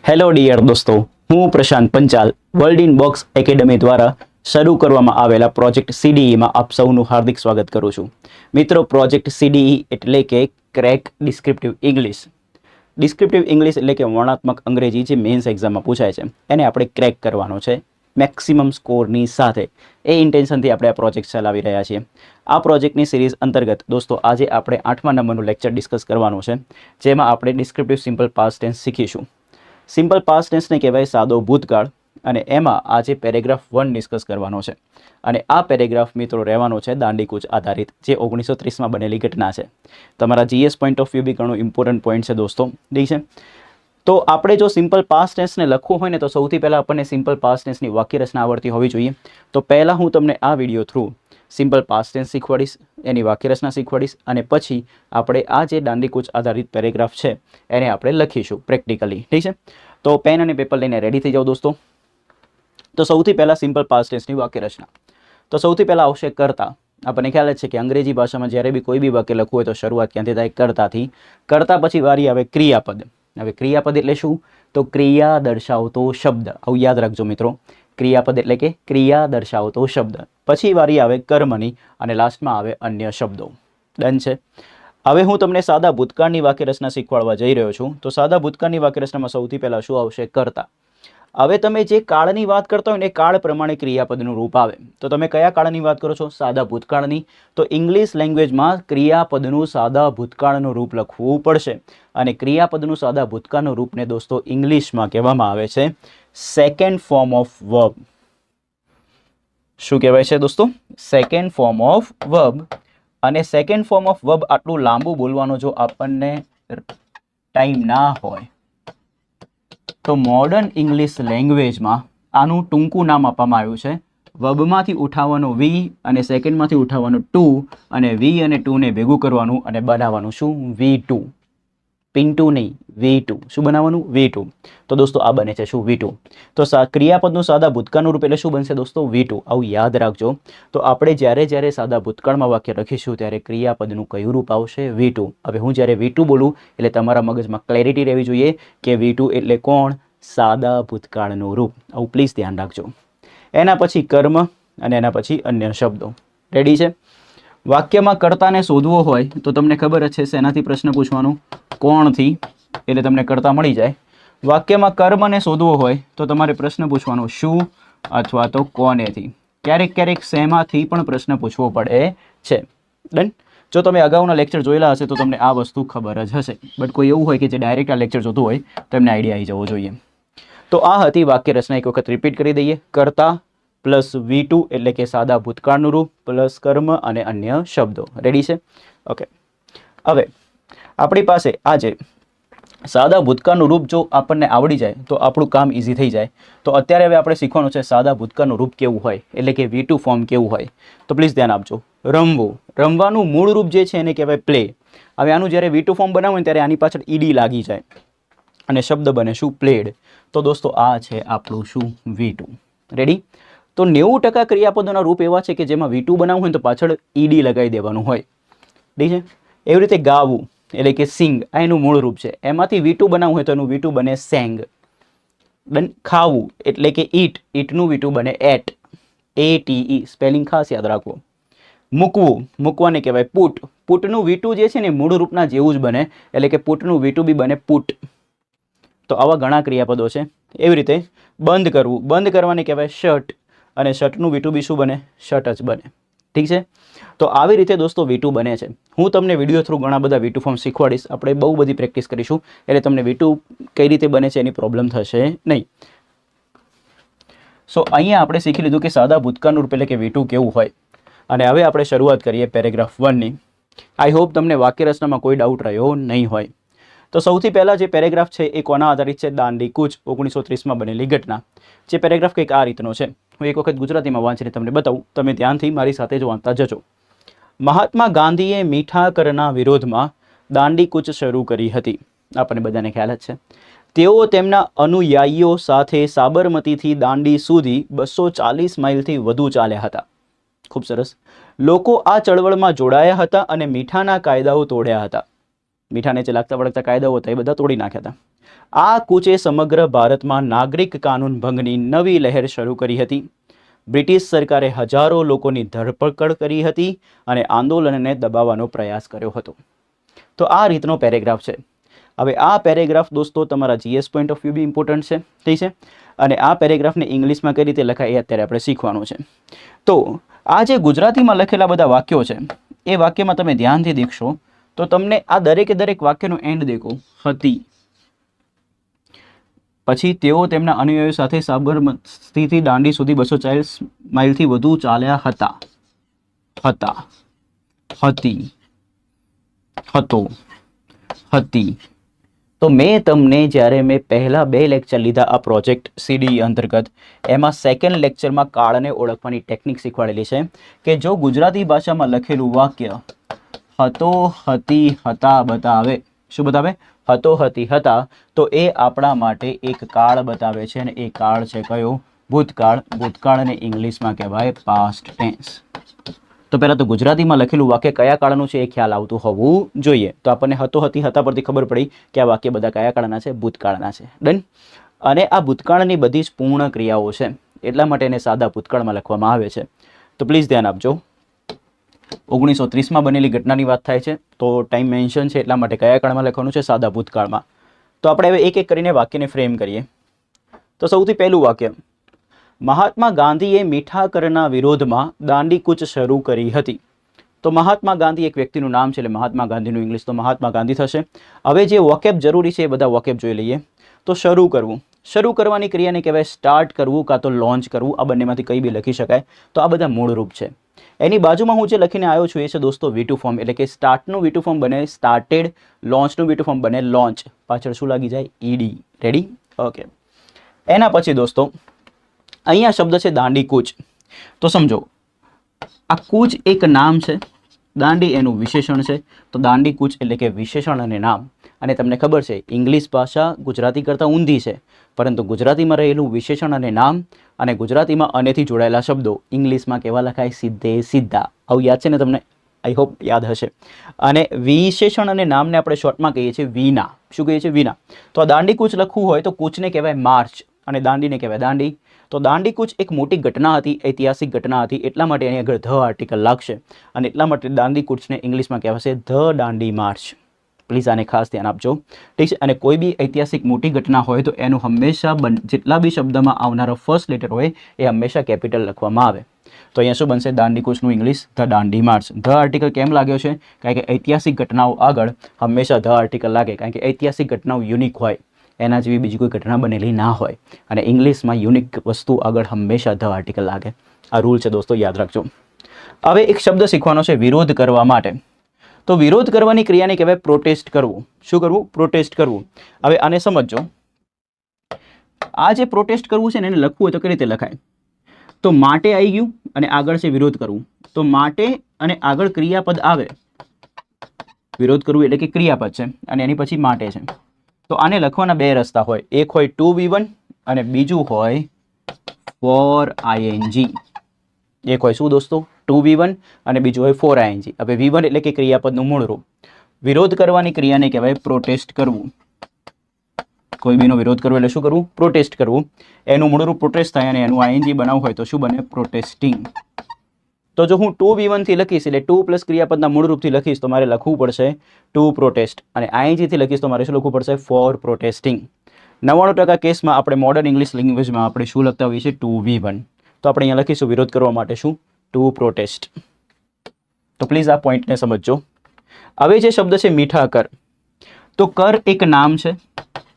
Hello dear દોસ્તો, હું Prashant Panchal World in Box Academy દ્વારા શરૂ કરવામાં આવેલા પ્રોજેક્ટ સીડીઈમાં આપ સૌનું હાર્દિક સ્વાગત કરું છું. મિત્રો, પ્રોજેક્ટ સીડીઈ એટલે કે crack descriptive English. Descriptive English એટલે કે વર્ણનાત્મક અંગ્રેજી જે મેન્સ એક્ઝામમાં પૂછાય છે એને આપણે ક્રેક કરવાનો છે મેક્સિમમ સ્કોરની સાથે. એ ઇન્ટેન્શનથી આપણે આ પ્રોજેક્ટ ચલાવી રહ્યા છીએ. આ પ્રોજેક્ટની સિરીઝ અંતર્ગત દોસ્તો આજે આપણે 8મા નંબરનું લેક્ચર ડિસ્કસ કરવાનું છે, જેમાં આપણે ડિસ્ક્રિપ્ટિવ સિમ્પલ પાસ્ટ ટેન્સ શીખીશું. સિમ્પલ પાસ્ટ ટેન્સને કહેવાય સાદો ભૂતકાળ, અને એમાં આજે પેરેગ્રાફ 1 ડિસ્કસ કરવાનો છે. અને આ પેરેગ્રાફ મિત્રો રહેવાનો છે દાંડીકૂચ આધારિત, જે 1930માં બનેલી ઘટના છે. તમારા જીએસ પોઈન્ટ ઓફ વ્યૂ બી ઘણું ઇમ્પોર્ટન્ટ પોઈન્ટ છે દોસ્તો, ઠીક છે. તો આપણે જો સિમ્પલ પાસ્ટ ટેન્સને લખવું હોય ને તો સૌથી પહેલાં આપણને સિમ્પલ પાસ્ટ ટેન્સની વાક્યરચના આવડતી હોવી જોઈએ. તો પહેલાં હું તમને આ video through simple past tense શીખવાડીશ, એની વાક્યરચના શીખવાડીશ, અને પછી આપણે આ જે દાંડીકૂચ આધારિત પેરેગ્રાફ છે એને આપણે લખીશું પ્રેક્ટિકલી, ઠીક છે. તો પેન અને પેપર લઈને રેડી થઈ જાઓ દોસ્તો. તો સૌથી પહેલાં સિમ્પલ પાસ્ટ ટેન્સની વાક્યરચના. તો સૌથી પહેલાં આવશે કર્તા. આપણને ખ્યાલ જ છે કે અંગ્રેજી ભાષામાં જ્યારે બી કોઈ બી વાક્ય લખવું હોય તો શરૂઆત ક્યાંથી થાય? કર્તાથી. કર્તા પછી વારી આવે ક્રિયાપદ. હવે ક્રિયાપદ એટલે શું? તો ક્રિયા દર્શાવતો શબ્દ. આવું યાદ રાખજો મિત્રો, ક્રિયાપદ એટલે કે ક્રિયા દર્શાવતો શબ્દ. પછી વારી આવે કર્મની, અને લાસ્ટમાં આવે અન્ય શબ્દો. ડન છે. હવે હું તમને સાદા ભૂતકાળની વાક્યરચના શીખવાડવા જઈ રહ્યો છું. તો સાદા ભૂતકાળની વાક્યરચનામાં સૌથી પહેલાં શું આવશે? કર્તા. હવે તમે જે કાળની વાત કરતા હોય ને એ કાળ પ્રમાણે ક્રિયાપદનું રૂપ આવે. તો તમે કયા કાળની વાત કરો છો? સાદા ભૂતકાળની. તો ઇંગ્લિશ લેંગ્વેજમાં ક્રિયાપદનું સાદા ભૂતકાળનું રૂપ લખવું પડશે. અને ક્રિયાપદનું સાદા ભૂતકાળનું રૂપને દોસ્તો ઇંગ્લિશમાં કહેવામાં આવે છે સેકન્ડ ફોર્મ ઓફ વર્બ. શું કહેવાય છે દોસ્તો? Second form of verb. અને સેકન્ડ ફોર્મ ઓફ વર્બ આટલું લાંબુ બોલવાનો જો આપણને ટાઈમ ના હોય તો મોડર્ન ઇંગ્લિશ લેંગ્વેજમાં આનું ટૂંકું નામ આપવામાં આવ્યું છે. વર્બમાંથી ઉઠાવવાનો વી અને સેકન્ડમાંથી ઉઠાવવાનું ટુ, અને વી અને ટુને ભેગું કરવાનું અને બનાવવાનું શું? V2. પિન્ટુ નહીં, V2. શું બનાવવાનું? V2. તો દોસ્તો આ બને છે શું? V2. તો ક્રિયાપદનું સાદા ભૂતકાળનું રૂપ એટલે શું બનશે દોસ્તો? V2. આવું યાદ રાખજો. તો આપણે જ્યારે સાદા ભૂતકાળમાં વાક્ય લખીશું ત્યારે ક્રિયાપદનું કયું રૂપ આવશે? V2. હવે હું જ્યારે V2 બોલું એટલે તમારા મગજમાં ક્લેરિટી રહેવી જોઈએ કે V2 એટલે કોણ? સાદા ભૂતકાળનું રૂપ. આવું પ્લીઝ ધ્યાન રાખજો. એના પછી કર્મ, અને એના પછી અન્ય શબ્દો. રેડી છે? વાક્યમાં કર્તાને શોધવો હોય તો તમને ખબર જ છે શેનાથી પ્રશ્ન પૂછવાનું? કોણથી. એટલે તમને કર્તા મળી જાય. વાક્યમાં કર્મને શોધવો હોય તો તમારે પ્રશ્ન પૂછવાનો શું અથવા તો કોનેથી. ક્યારેક શેમાંથી પણ પ્રશ્ન પૂછવો પડે છે. ડન. જો તમે અગાઉના લેક્ચર જોયેલા હશે તો તમને આ વસ્તુ ખબર જ હશે. બટ કોઈ એવું હોય કે જે ડાયરેક્ટ આ લેક્ચર જોતું હોય તો એમને આઈડિયા આવી જવો જોઈએ. તો આ હતી વાક્યરચના. એક વખત રિપીટ કરી દઈએ. કર્તા પ્લસ V2 એટલે કે સાદા ભૂતકાળનું રૂપ પ્લસ કર્મ અને અન્ય શબ્દો. રેડી છે? ઓકે. હવે આપણી પાસે આજે સાદા ભૂતકાળનું રૂપ જો આપણને આવડી જાય તો આપણું કામ ઇઝી થઈ જાય. તો અત્યારે હવે આપણે શીખવાનું છે સાદા ભૂતકાળનું રૂપ કેવું હોય, એટલે કે V2 ફોર્મ કેવું હોય. તો પ્લીઝ ધ્યાન આપજો. રમવું. રમવાનું મૂળ રૂપ જે છે એને કહેવાય પ્લે. હવે આનું જ્યારે V2 ફોર્મ બનાવું ત્યારે આની પાછળ ઈડી લાગી જાય અને શબ્દ બને શું? પ્લેડ. તો દોસ્તો આ છે આપણું શું? V2. રેડી? તો 90% ક્રિયાપદોના રૂપ એવા છે કે જેમાં V2 બનાવવું હોય તો પાછળ ઈડી લગાવી દેવાનું હોય. ઠીક છે? એવી રીતે ગાવું એટલે કે સિંગ, આ એનું મૂળ રૂપ છે. એમાંથી V2 બનાવવું હોય તો એનું V2 બને સેંગ. ખાવું એટલે કે ઈટ, ઈટનું V2 બને એટ. ATE. સ્પેલિંગ ખાસ યાદ રાખવો. મૂકવું, મૂકવાને કહેવાય પુટ. પુટનું V2 જે છે ને મૂળ રૂપના જેવું જ બને, એટલે કે પુટનું V2 બી બને પુટ. તો આવા ઘણા ક્રિયાપદો છે. એવી રીતે બંધ કરવું, બંધ કરવાને કહેવાય શટ, અને શટનું V2 બી શું બને? શટ જ બને. ઠીક છે? તો આવી રીતે દોસ્તો V2 બને છે. હું તમને વિડીયો થ્રુ ઘણા બધા V2 ફોર્મ શીખવાડીશ. આપણે બહુ બધી પ્રેક્ટિસ કરીશું એટલે તમને V2 કઈ રીતે બને છે એની પ્રોબ્લેમ થશે નહીં. સો અહીંયા આપણે શીખી લીધું કે સાદા ભૂતકાળનું રૂપ એટલે કે V2 કેવું હોય. અને હવે આપણે શરૂઆત કરીએ પેરેગ્રાફ 1ની. આઈ હોપ તમને વાક્યરચનામાં કોઈ ડાઉટ રહ્યો નહીં હોય. તો સૌથી પહેલાં જે પેરેગ્રાફ છે એ કોના આધારિત છે? દાંડીકૂચ 1930માં બનેલી ઘટના. જે પેરેગ્રાફ કંઈક આ રીતનો છે. હું એક વખત ગુજરાતીમાં વાંચીને તમને બતાવું, તમે ધ્યાનથી મારી સાથે જ વાંચતા જજો. મહાત્મા ગાંધીએ મીઠા કરના વિરોધમાં દાંડીકૂચ શરૂ કરી હતી. આપણને બધાને ખ્યાલ જ છે. તેઓ તેમના અનુયાયીઓ સાથે સાબરમતીથી દાંડી સુધી 240 માઇલથી વધુ ચાલ્યા હતા. ખૂબ સરસ. લોકો આ ચળવળમાં જોડાયા હતા અને મીઠાના કાયદાઓ તોડ્યા હતા. મીઠાને જે લાગતા વળગતા કાયદાઓ હતા એ બધા તોડી નાખ્યા હતા. આ કૂચે સમગ્ર ભારતમાં નાગરિક કાનૂન ભંગની નવી લહેર શરૂ કરી હતી. બ્રિટિશ સરકારે હજારો લોકોની ધરપકડ કરી હતી અને આંદોલનને દબાવવાનો પ્રયાસ કર્યો હતો. તો આ રીતનો પેરેગ્રાફ છે. હવે આ પેરેગ્રાફ દોસ્તો તમારા GS point of view be important છે, ઠીક છે. અને આ પેરેગ્રાફને ઇંગ્લિશમાં કઈ રીતે લખાય એ અત્યારે આપણે શીખવાનું છે. તો આ જે ગુજરાતીમાં લખેલા બધા વાક્યો છે એ વાક્યમાં તમે ધ્યાનથી દેખશો તો તમને આ દરેકે દરેક વાક્યનો એન્ડ દેખો હતી. પછી તેઓ તેમના અનુયાયીઓ સાથે સાબરમતીથી દાંડી સુધી 240 માઇલથી વધુ ચાલ્યા હતા. હતા, હતી, હતો, હતી. તો મેં તમને જ્યારે મેં પહેલા 2 લેક્ચર લીધા આ પ્રોજેક્ટ સીડી અંતર્ગત, એમાં સેકન્ડ લેક્ચરમાં કાળને ઓળખવાની ટેકનિક શીખવાડેલી છે કે જો ગુજરાતી ભાષામાં લખેલું વાક્ય હતો, હતી, હતા બતાવે, શું બતાવે? હતો, હતી, હતા, તો એ આપણા માટે એક કાળ બતાવે છે અને એ કાળ છે કયો? ભૂતકાળ. ભૂતકાળને ઇંગ્લિશમાં કહેવાય પાસ્ટ ટેન્સ. તો પહેલાં તો ગુજરાતીમાં લખેલું વાક્ય કયા કાળનું છે એ ખ્યાલ આવતું હોવું જોઈએ. તો આપણને હતો, હતી, હતા પરથી ખબર પડી કે આ વાક્ય બધા કયા કાળના છે? ભૂતકાળના છે. ડન. અને આ ભૂતકાળની બધી જ પૂર્ણ ક્રિયાઓ છે, એટલા માટે એને સાદા ભૂતકાળમાં લખવામાં આવે છે. તો પ્લીઝ ધ્યાન આપજો. 1930માં બનેલી ઘટનાની વાત થાય છે તો ટાઈમ મેન્શન છે, એટલા માટે કયા કાળમાં લખવાનું છે? સાદા ભૂતકાળમાં. તો આપણે હવે એક એક કરીને વાક્યને ફ્રેમ કરીએ. તો સૌથી પહેલું વાક્ય, મહાત્મા ગાંધીએ મીઠાકરના વિરોધમાં દાંડી કૂચ શરૂ કરી હતી. તો મહાત્મા ગાંધી એક વ્યક્તિનું નામ છે એટલે મહાત્મા ગાંધીનું ઇંગ્લિશ તો મહાત્મા ગાંધી થશે. હવે જે વોકેબ જરૂરી છે એ બધા વોકેબ જોઈ લઈએ. તો શરૂ કરવું, શરૂ કરવાની ક્રિયાને કહેવાય સ્ટાર્ટ કરવું કાં તો લોન્ચ કરવું. આ બંનેમાંથી કંઈ બી લખી શકાય. તો આ બધા મૂળરૂપ છે. એની બાજુમાં હું જે લખીને આવ્યો છું એ છે દોસ્તો V2 ફોર્મ, એટલે કે સ્ટાર્ટનું V2 ફોર્મ બને સ્ટાર્ટેડ, લોન્ચનું V2 ફોર્મ બને લોન્ચ. પાછળ શું લાગી જાય? ED. રેડી? ઓકે. એના પછી દોસ્તો અહીંયા શબ્દ છે દાંડી કૂચ. તો સમજો આ કૂચ એક નામ છે, દાંડી એનું વિશેષણ છે. તો દાંડી કૂચ એટલે કે વિશેષણ અને નામ. અને તમને ખબર છે ઇંગ્લિશ ભાષા ગુજરાતી કરતાં ઊંધી છે, પરંતુ ગુજરાતીમાં રહેલું વિશેષણ અને નામ અને ગુજરાતીમાં અનેથી જોડાયેલા શબ્દો ઇંગ્લિશમાં કેવા લખાય? સીધે સીધા. આવું યાદ છે ને તમને? આઈ હોપ યાદ હશે. અને વિશેષણ અને નામને આપણે શોર્ટમાં કહીએ છીએ વિના. શું કહીએ છીએ? વિના. તો આ દાંડી કૂચ લખવું હોય તો કૂચને કહેવાય માર્ચ અને દાંડીને કહેવાય દાંડી. તો દાંડી કૂચ એક મોટી ઘટના હતી, ઐતિહાસિક ઘટના હતી, એટલા માટે એની આગળ ધ આર્ટિકલ લાગશે અને એટલા માટે દાંડી કૂચને ઇંગ્લિશમાં કહેવાશે ધ દાંડી માર્ચ. પ્લીઝ આને ખાસ ધ્યાન આપજો, ઠીક છે. અને કોઈ બી ઐતિહાસિક મોટી ઘટના હોય તો એનું હંમેશા જેટલા બી શબ્દમાં આવનારો ફર્સ્ટ લેટર હોય એ હંમેશા કેપિટલ લખવામાં આવે. તો અહીંયા શું બનશે? દાંડી કૂચનું English the Dandi march. The article કેમ લાગ્યો છે? કારણ કે ઐતિહાસિક ઘટનાઓ આગળ હંમેશા ધ આર્ટિકલ લાગે, કારણ કે ઐતિહાસિક ઘટનાઓ યુનિક હોય, એના જેવી બીજી કોઈ ઘટના બનેલી ના હોય. અને ઇંગ્લિશમાં યુનિક વસ્તુ આગળ હંમેશા ધ આર્ટિકલ લાગે. આ રૂલ છે દોસ્તો, યાદ રાખજો. હવે એક શબ્દ શીખવાનો છે વિરોધ કરવા માટે. તો વિરોધ કરવાની ક્રિયાને કહેવાય પ્રોટેસ્ટ કરવું. શું કરવું? પ્રોટેસ્ટ કરવું. હવે આને સમજો. આ જે પ્રોટેસ્ટ કરવું છે ને એને લખવું હોય તો કઈ રીતે લખાય? તો માટે આવી ગયું અને આગળ છે વિરોધ કરવું. તો માટે અને આગળ ક્રિયાપદ આવે. વિરોધ કરવું એટલે કે ક્રિયાપદ છે અને એની પછી માટે છે. તો આને લખવાના 2 રસ્તા હોય. એક હોય 2V1 અને બીજું હોય 4ING. એક હોય શું દોસ્તો? 2V1 અને બીજું હોય 4ING. હવે V1 એટલે કે ક્રિયાપદનું મૂળ રૂપ. વિરોધ કરવાની ક્રિયાને કહેવાય પ્રોટેસ્ટ કરવું. કોઈ બીનો વિરોધ કરવો એટલે શું કરવું? પ્રોટેસ્ટ કરવું. એનું મૂળ રૂપ પ્રોટેસ્ટ થાય અને એનું ING બનાવવું હોય તો શું બને? પ્રોટેસ્ટિંગ. તો જો હું 2V1 થી લખીશ એટલે 2 પ્લસ ક્રિયાપદના મૂળ રૂપથી લખીશ તો મારે લખવું પડશે ટુ પ્રોટેસ્ટ, અને ING થી લખીશ તો મારે શું લખવું પડશે? ફોર પ્રોટેસ્ટિંગ. 99% કેસમાં આપણે મોડર્ન ઇંગ્લિશ લેંગ્વેજમાં આપણે શું લખતા હોઈએ છીએ? 2V1. તો આપણે અહીંયા લખીશું વિરોધ કરવા માટે શું? Two protest. તો પ્લીઝ આ પોઈન્ટને સમજજો. હવે જે શબ્દ છે મીઠા કર. તો કર એક નામ છે.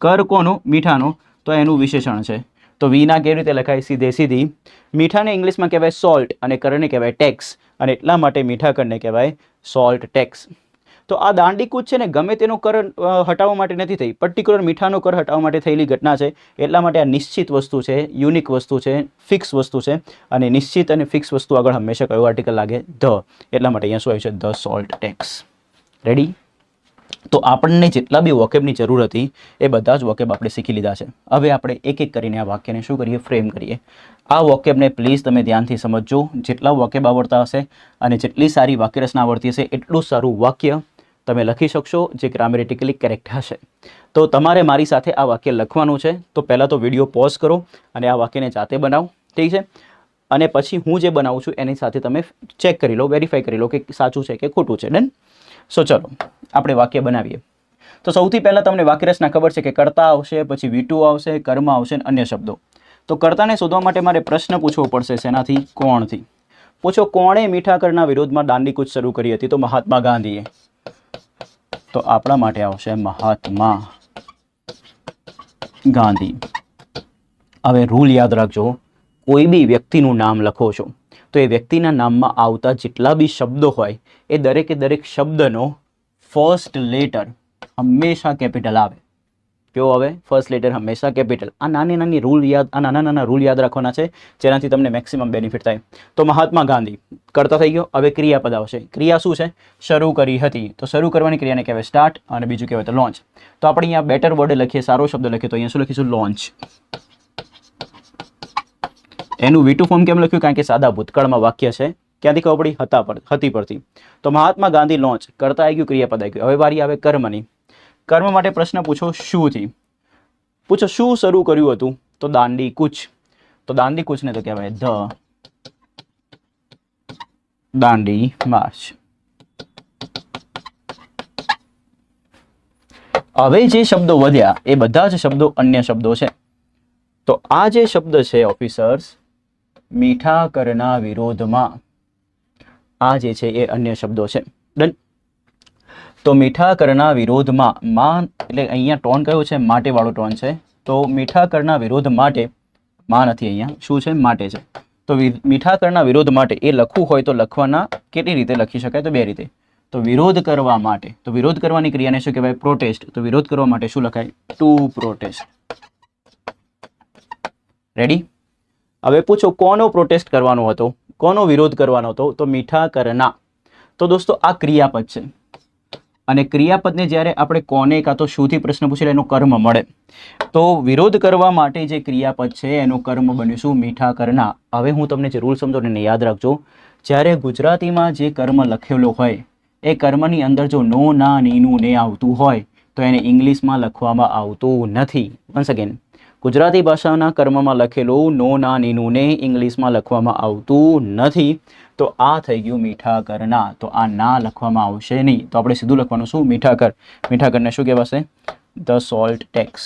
કર કોનો? મીઠાનો. તો એનું વિશેષણ છે. તો વિના કેવી રીતે લખાય? સીધે સીધી. મીઠાને ઇંગ્લિશમાં કહેવાય સોલ્ટ અને કરને કહેવાય ટેક્સ, અને એટલા માટે મીઠા કરને કહેવાય સોલ્ટ ટેક્સ. તો આ દાંડી કૂચ છે ને ગમે તેનો કર હટાવવા માટે નથી થઈ, પર્ટિક્યુલર મીઠાનો કર હટાવવા માટે થયેલી ઘટના છે. એટલા માટે આ નિશ્ચિત વસ્તુ છે, યુનિક વસ્તુ છે, ફિક્સ વસ્તુ છે. અને નિશ્ચિત અને ફિક્સ વસ્તુ આગળ હંમેશા કયો આર્ટિકલ લાગે? ધ. એટલા માટે અહીંયા શું આવ્યું છે? The salt tax. રેડી? તો આપણને જેટલા બી વોકેબની જરૂર હતી એ બધા જ વોકેબ આપણે શીખી લીધા છે. હવે આપણે એક એક કરીને આ વાક્યને શું કરીએ? ફ્રેમ કરીએ. આ વોકેબને પ્લીઝ તમે ધ્યાનથી સમજજો. જેટલા વોકેબ આવડતા હશે અને જેટલી સારી વાક્યરચના આવડતી હશે એટલું સારું વાક્ય તમે લખી શકશો જે ગ્રામેટિકલી કરેક્ટ હશે. તો તમારે મારી સાથે આ વાક્ય લખવાનું છે. તો પહેલાં તો વિડીયો પોઝ કરો અને આ વાક્યને જાતે બનાવો, ઠીક છે? અને પછી હું જે બનાવું છું એની સાથે તમે ચેક કરી લો, વેરીફાઈ કરી લો કે સાચું છે કે ખોટું છે. ડન? સો ચલો આપણે વાક્ય બનાવીએ. તો સૌથી પહેલાં તમને વાક્યરચના ખબર છે કે કર્તા આવશે, પછી V2 આવશે, કર્મ આવશે અને અન્ય શબ્દો. તો કર્તાને શોધવા માટે મારે પ્રશ્ન પૂછવો પડશે. શેનાથી? કોણથી. પૂછો કોણે મીઠાકરના વિરોધમાં દાંડી કૂચ શરૂ કરી હતી? તો મહાત્મા ગાંધીએ. તો આપણા માટે આવશે મહાત્મા ગાંધી. હવે રૂલ યાદ રાખજો, કોઈ બી વ્યક્તિનું નામ લખો છો તો એ વ્યક્તિના નામમાં આવતા જેટલા બી શબ્દો હોય એ દરેકે દરેક શબ્દનો ફર્સ્ટ લેટર હંમેશા કેપિટલ આવે. કયો આવે? ફર્સ્ટ લેટર હંમેશા કેપિટલ. આ નાના નાના રૂલ યાદ રાખવાના છે જેનાથી તમને મેક્સિમમ બેનિફિટ થાય. તો મહાત્મા ગાંધી કરતા થઈ ગયો. હવે ક્રિયાપદ આવશે. ક્રિયા શું છે? શરૂ કરી હતી. તો શરૂ કરવાની ક્રિયાને કહેવાય સ્ટાર્ટ અને બીજું કહેવાય તો લોન્ચ. તો આપણે અહીંયા બેટર વર્ડ લખીએ, સારો શબ્દ લખીએ તો અહીંયા શું લખીશું? લોન્ચ. એનું V2 ફોર્મ કેમ લખ્યું? કારણ કે સાદા ભૂતકાળમાં વાક્ય છે. ક્યાંથી ખબર પડી? હતી પરથી. તો મહાત્મા ગાંધી લોન્ચ. કરતા આવી ગયું, ક્રિયાપદ આવી ગયું. હવે વારી આવે કર્મની. કર્મ માટે પ્રશ્ન પૂછો શુંથી. પૂછો શું શરૂ કર્યું હતું? તો દાંડી કૂચ. તો દાંડી કૂચને તો કહેવાય ધ દાંડી માર્ચ. હવે જે શબ્દો વધ્યા એ બધા જ શબ્દો અન્ય શબ્દો છે. તો આ જે શબ્દ છે ઓફિસર્સ, મીઠાકરના વિરોધમાં, આ જે છે એ અન્ય શબ્દો છે. ડન? તો મીઠાકરના વિરોધમાં, માં એટલે અહીંયા ટોન કયો છે? માટે વાળો ટોન છે. તો મીઠાકરના વિરોધ માટે, માં નથી અહીંયા, શું છે? માટે છે. તો મીઠાકરના વિરોધ માટે એ લખવું હોય તો લખવાના કેટલી રીતે લખી શકાય? તો બે રીતે. તો વિરોધ કરવા માટે, તો વિરોધ કરવાની ક્રિયાને શું કહેવાય? પ્રોટેસ્ટ. તો વિરોધ કરવા માટે શું લખાય? To protest. રેડી? હવે પૂછો કોનો પ્રોટેસ્ટ કરવાનો હતો? કોનો વિરોધ કરવાનો હતો? તો મીઠાકરના. તો દોસ્તો આ ક્રિયાપદ છે અને ક્રિયાપદને જ્યારે આપણે કોને કાં તો શુંથી પ્રશ્ન પૂછે એનો કર્મ મળે. તો વિરોધ કરવા માટે જે ક્રિયાપદ છે એનું કર્મ બન્યું શું? મીઠાકરના. હવે હું તમને જે રૂલ સમજો ને યાદ રાખજો. જ્યારે ગુજરાતીમાં જે કર્મ લખેલો હોય એ કર્મની અંદર જો નો, ના, નીનું, ને આવતું હોય તો એને ઇંગ્લિશમાં લખવામાં આવતું નથી. વન્સ અગેન, ગુજરાતી ભાષાના કર્મમાં લખેલું નો, ના, નીનું, ને ઇંગ્લિશમાં લખવામાં આવતું નથી. તો આ થઈ ગયું મીઠાકરના. તો આ ના લખવામાં આવશે નહીં. તો આપણે સીધું લખવાનું શું? મીઠાકર. મીઠાકરને શું કહેવાશે? The salt tax.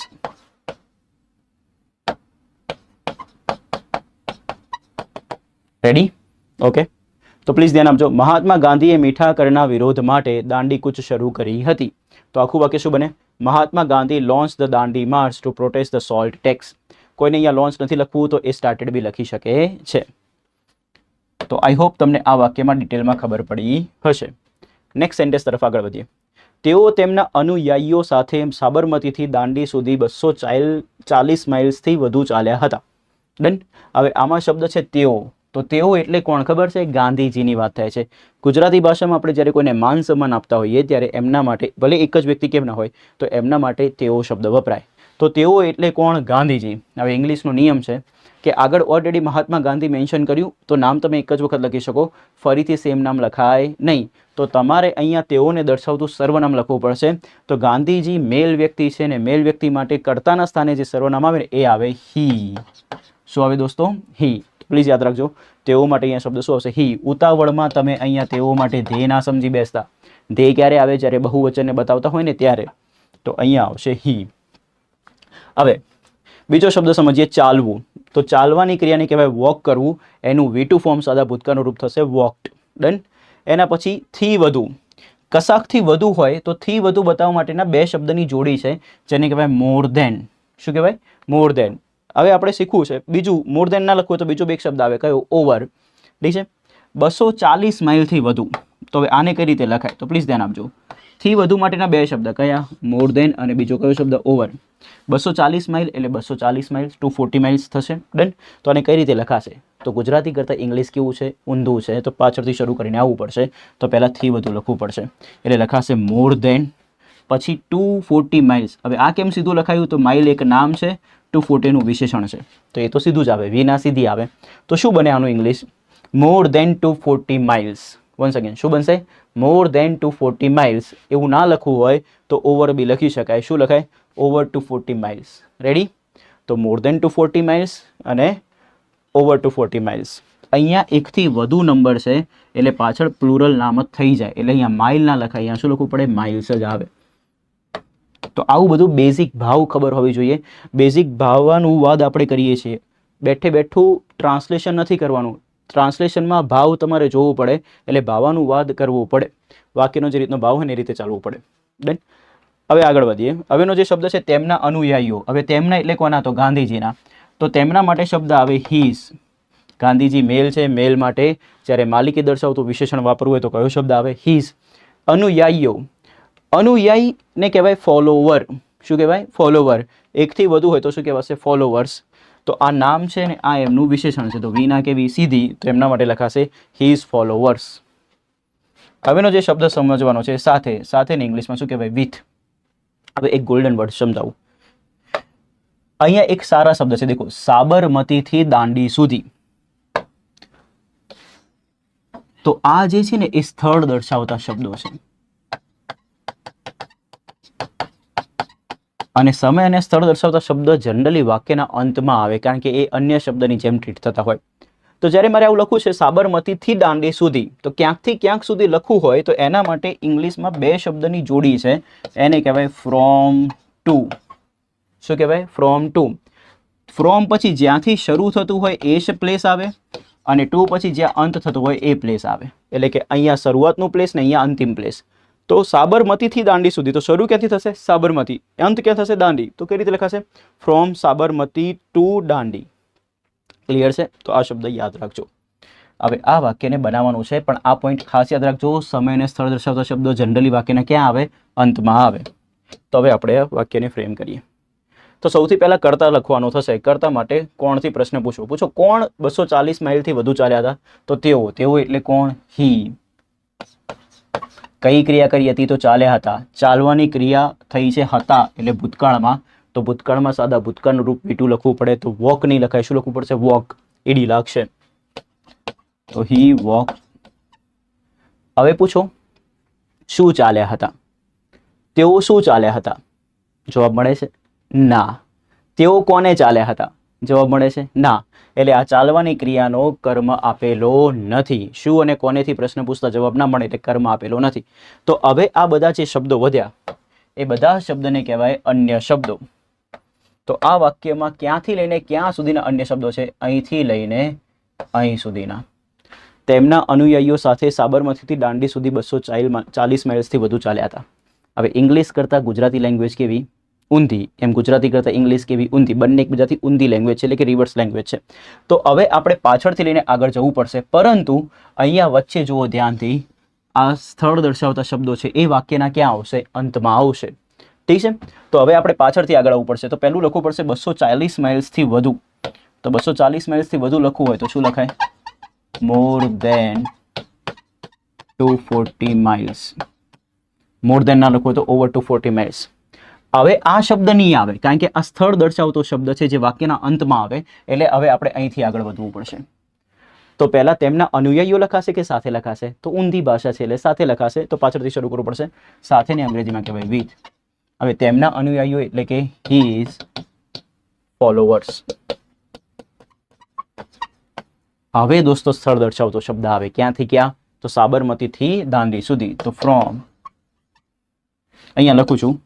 Ready? Okay. તો પ્લીઝ ધ્યાન આપજો. મહાત્મા ગાંધીએ મીઠાકરના વિરોધ માટે દાંડી કૂચ શરૂ કરી હતી. તો આખું વાક્ય શું બને? Mahatma Gandhi launch the Dandi march to protest the salt tax. કોઈને અહીંયા લોન્ચ નથી લખવું તો એ સ્ટાર્ટેડ બી લખી શકે છે. તો આઈ હોપ તમને આ વાક્યમાં ડિટેલમાં ખબર પડી હશે. નેક્સ્ટ સેન્ટેન્સ તરફ આગળ વધીએ. તેઓ તેમના અનુયાયીઓ સાથે સાબરમતીથી દાંડી સુધી 240 માઇલ્સથી વધુ ચાલ્યા હતા. ડન? હવે આમાં શબ્દ છે તેઓ. તો તેઓ એટલે કોણ ખબર છે? ગાંધીજીની વાત થાય છે. ગુજરાતી ભાષામાં આપણે જ્યારે કોઈને માન સન્માન આપતા હોઈએ ત્યારે એમના માટે, ભલે એક જ વ્યક્તિ કેમ ના હોય, તો એમના માટે તેઓ શબ્દ વપરાય. તો તેઓ એટલે કોણ? ગાંધીજી. હવે ઇંગ્લિશનો નિયમ છે કે આગળ ઓલરેડી મહાત્મા ગાંધી મેન્શન કર્યું તો નામ તમે એક જ વખત લખી શકો, ફરીથી સેમ નામ લખાય નહીં. તો તમારે અહીંયા તેઓને દર્શાવતું સર્વનામ લખવું પડશે. તો ગાંધીજી મેલ વ્યક્તિ છે ને મેલ વ્યક્તિ માટે કર્તાના સ્થાને જે સર્વનામ આવે ને એ આવે હી. શું આવે દોસ્તો? હી. પ્લીઝ યાદ રાખજો. તેઓ માટે અહીંયા શબ્દ શું આવશે? હી. ઉતાવળમાં તમે અહીંયા તેઓ માટે ધ્યેય ના સમજી બેસતા. ધ્યેય ક્યારે આવે? જ્યારે બહુવચનને બતાવતા હોય ને ત્યારે. તો અહીંયા આવશે હી. હવે બીજો શબ્દ સમજીએ, ચાલવું. તો ચાલવાની ક્રિયાને કહેવાય વોક કરવું. એનું V2 ફોર્મ સાદા ભૂતકાળનું રૂપ થશે વોકડ. ડન? એના પછી થી વધુ. કશાકથી વધુ હોય તો થી વધુ બતાવવા માટેના બે શબ્દની જોડી છે જેને કહેવાય મોર ધેન. શું કહેવાય? More than. હવે આપણે શીખવું છે બીજું. મોર ધેન ના લખવું તો બીજો એક શબ્દ આવે, કયો? ઓવર. ઠીક છે? 240 માઇલથી વધુ. તો હવે આને કઈ રીતે લખાય? તો પ્લીઝ ધ્યાન આપજો. થી વધુ માટેના બે શબ્દ કયા? મોર ધેન અને બીજો કયો શબ્દ? ઓવર. 240 માઇલ એટલે 240 માઇલ, 240 માઇલ્સ થશે. ડન? તો આને કઈ રીતે લખાશે? તો ગુજરાતી કરતાં ઇંગ્લિશ કેવું છે? ઊંધું છે. તો પાછળથી શરૂ કરીને આવવું પડશે. તો પહેલાં થી વધુ લખવું પડશે. એટલે લખાશે મોર ધેન, પછી 240 માઇલ્સ. હવે આ કેમ સીધું લખાયું? તો માઇલ એક નામ છે, 240 નું વિશેષણ છે. તો એ તો સીધું જ આવે, વિના સીધી આવે. તો શું બને આનું English? More than 240 miles. Once again શું બનશે? More than 240 miles. એવું ના લખવું હોય તો ઓવર બી લખી શકાય. શું લખાય? Over 240 miles. રેડી? તો મોર દેન 240 માઇલ્સ અને ઓવર 240 માઇલ્સ. અહીંયા એકથી વધુ નંબર છે એટલે પાછળ પ્લુરલ નામ જ થઈ જાય, એટલે અહીંયા માઇલ ના લખાય, અહીંયા શું લખવું પડે? માઇલ્સ જ આવે. તો આવું બધું બેઝિક ભાવ ખબર હોવી જોઈએ. બેઝિક ભાવનું વાદ આપણે કરીએ છીએ. બેઠે બેઠું ટ્રાન્સલેશન નથી કરવાનું. ટ્રાન્સલેશનમાં ભાવ તમારે જોવું પડે, એટલે ભાવાનું વાદ કરવું પડે. વાક્યનો જે રીતનો ભાવ હોય ને એ રીતે ચાલવું પડે. ડન. હવે આગળ વધીએ. હવેનો જે શબ્દ છે તેમના અનુયાયીઓ. હવે તેમના એટલે કોના? તો ગાંધીજીના. તો તેમના માટે શબ્દ આવે હીઝ. ગાંધીજી મેલ છે, મેલ માટે જ્યારે માલિકી દર્શાવતું વિશેષણ વાપરવું હોય તો કયો શબ્દ આવે? હીઝ. અનુયાયીઓ. અનુયાયીને કહેવાય ફોલોવર. શું કહેવાય? ફોલોવર. એકથી વધુ હોય તો શું કહેવાશે? ફોલોવર્સ. તો આ નામ છે ને આ એમનું વિશેષણ છે. તો વી ના કેવી સીધી, તો એમના માટે લખાશે હીઝ ફોલોવર્સ. હવેનો જે શબ્દ સમજવાનો છે સાથે. સાથેને ઇંગ્લિશમાં શું કહેવાય? વિથ. હવે એક ગોલ્ડન વર્ડ સમજાવું. અહીંયા એક સારા શબ્દ છે, દેખો, સાબરમતીથી દાંડી સુધી. તો આ જે છે ને એ સ્થળ દર્શાવતા શબ્દો છે. અને સમય અને સ્થળ દર્શાવતા શબ્દ જનરલી વાક્યના અંતમાં આવે, કારણ કે એ અન્ય શબ્દની જેમ ટ્રીટ થતા હોય. તો જ્યારે મારે આવું લખવું છે સાબરમતીથી દાંડી સુધી, તો ક્યાંકથી ક્યાંક સુધી લખવું હોય તો એના માટે ઇંગ્લિશમાં બે શબ્દની જોડી છે, એને કહેવાય ફ્રોમ ટુ. શું કહેવાય? From two. ફ્રોમ પછી જ્યાંથી શરૂ થતું હોય એ જ પ્લેસ આવે, અને ટુ પછી જ્યાં અંત થતું હોય એ પ્લેસ આવે. એટલે કે અહીંયા શરૂઆતનું પ્લેસ ને અહીંયા અંતિમ પ્લેસ. તો સાબરમતીથી દાંડી સુધી, તો શરૂ ક્યાંથી થશે? સાબરમતી. અંત ક્યાં થશે? દાંડી. તો કઈ રીતે લખાશે? From Sabarmati to Dandi. Clear છે? તો આ શબ્દ યાદ રાખજો. હવે આ વાક્યને બનાવવાનું છે, પણ આ પોઈન્ટ ખાસ યાદ રાખજો. સમય અને સ્થળ દર્શાવતા શબ્દો જનરલી વાક્યના ક્યાં આવે? અંતમાં આવે. તો હવે આપણે આ વાક્યને ફ્રેમ કરીએ. તો સૌથી પહેલા કર્તા લખવાનો થશે. કર્તા માટે કોણથી પ્રશ્ન પૂછો. પૂછો કોણ 240 માઇલથી વધુ ચાલ્યા હતા? તો તેઓ. તેઓ એટલે કોણ? હી. કઈ ક્રિયા કરી હતી? તો ચાલ્યા હતા. ચાલવાની ક્રિયા થઈ છે હતા એટલે ભૂતકાળમાં. તો ભૂતકાળમાં સાદા ભૂતકાળનું રૂપ V2 લખવું પડે. તો વોક નહીં લખાય. શું લખવું પડશે? વોક. ઈડી લાગશે. તો હી વોક. હવે પૂછો શું ચાલ્યા હતા? તેઓ શું ચાલ્યા હતા? જવાબ મળે છે ના. તેઓ કોને ચાલ્યા હતા? જવાબ મળે છે ના. એટલે આ ચાલવાની ક્રિયાનો કર્મ આપેલો નથી. શું અને કોનેથી પ્રશ્ન પૂછતા જવાબ ના મળે એટલે કર્મ આપેલો નથી. તો હવે આ બધા જે શબ્દો વધ્યા એ બધા શબ્દને કહેવાય અન્ય શબ્દો. તો આ વાક્યમાં ક્યાંથી લઈને ક્યાં સુધીના અન્ય શબ્દો છે? અહીંથી લઈને અહીં સુધીના. તેમના અનુયાયીઓ સાથે સાબરમતીથી દાંડી સુધી 240 માઇલ્સથી વધુ ચાલ્યા હતા. હવે ઇંગ્લિશ કરતાં ગુજરાતી લેંગ્વેજ કેવી? ઊંધી. એમ ગુજરાતી કરતાં ઇંગ્લિશ કેવી? ઊંધી. બંને એકબીજાથી ઊંધી લેંગ્વેજ છે, એટલે કે રિવર્સ લેંગ્વેજ છે. તો હવે આપણે પાછળથી લઈને આગળ જવું પડશે, પરંતુ અહીંયા વચ્ચે જુઓ ધ્યાનથી, આ સ્થળ દર્શાવતા શબ્દો છે એ વાક્યના ક્યાં આવશે? અંતમાં આવશે. ઠીક છે? તો હવે આપણે પાછળથી આગળ આવવું પડશે. તો પહેલું લખવું પડશે 240 માઇલ્સથી વધુ. તો 240 માઇલ્સથી વધુ લખવું હોય તો શું લખાય? મોર દેન 240 માઇલ્સ. મોર દેન ના લખવું હોય તો ઓવર 240 માઇલ્સ. હવે આ શબ્દ નહીં આવે, કારણ કે આ સ્થળ દર્શાવતો શબ્દ છે જે વાક્યના અંતમાં આવે, એટલે હવે આપણે અહીંથી આગળ વધવું પડશે. તો પહેલા તેમના અનુયાયીઓ લખાશે કે સાથે લખાશે? તો ઊંધી ભાષા છે એટલે સાથે લખાશે. તો પાછળથી શરૂ કરવું પડશે. સાથેને અંગ્રેજીમાં કહેવાય વિથ. હવે તેમના અનુયાયીઓ એટલે કે હીઝ ફોલોવર્સ. હવે દોસ્તો સ્થળ દર્શાવતો શબ્દ આવે. ક્યાંથી ક્યાં? તો સાબરમતીથી દાંડી સુધી. તો ફ્રોમ, અહીંયા લખું છું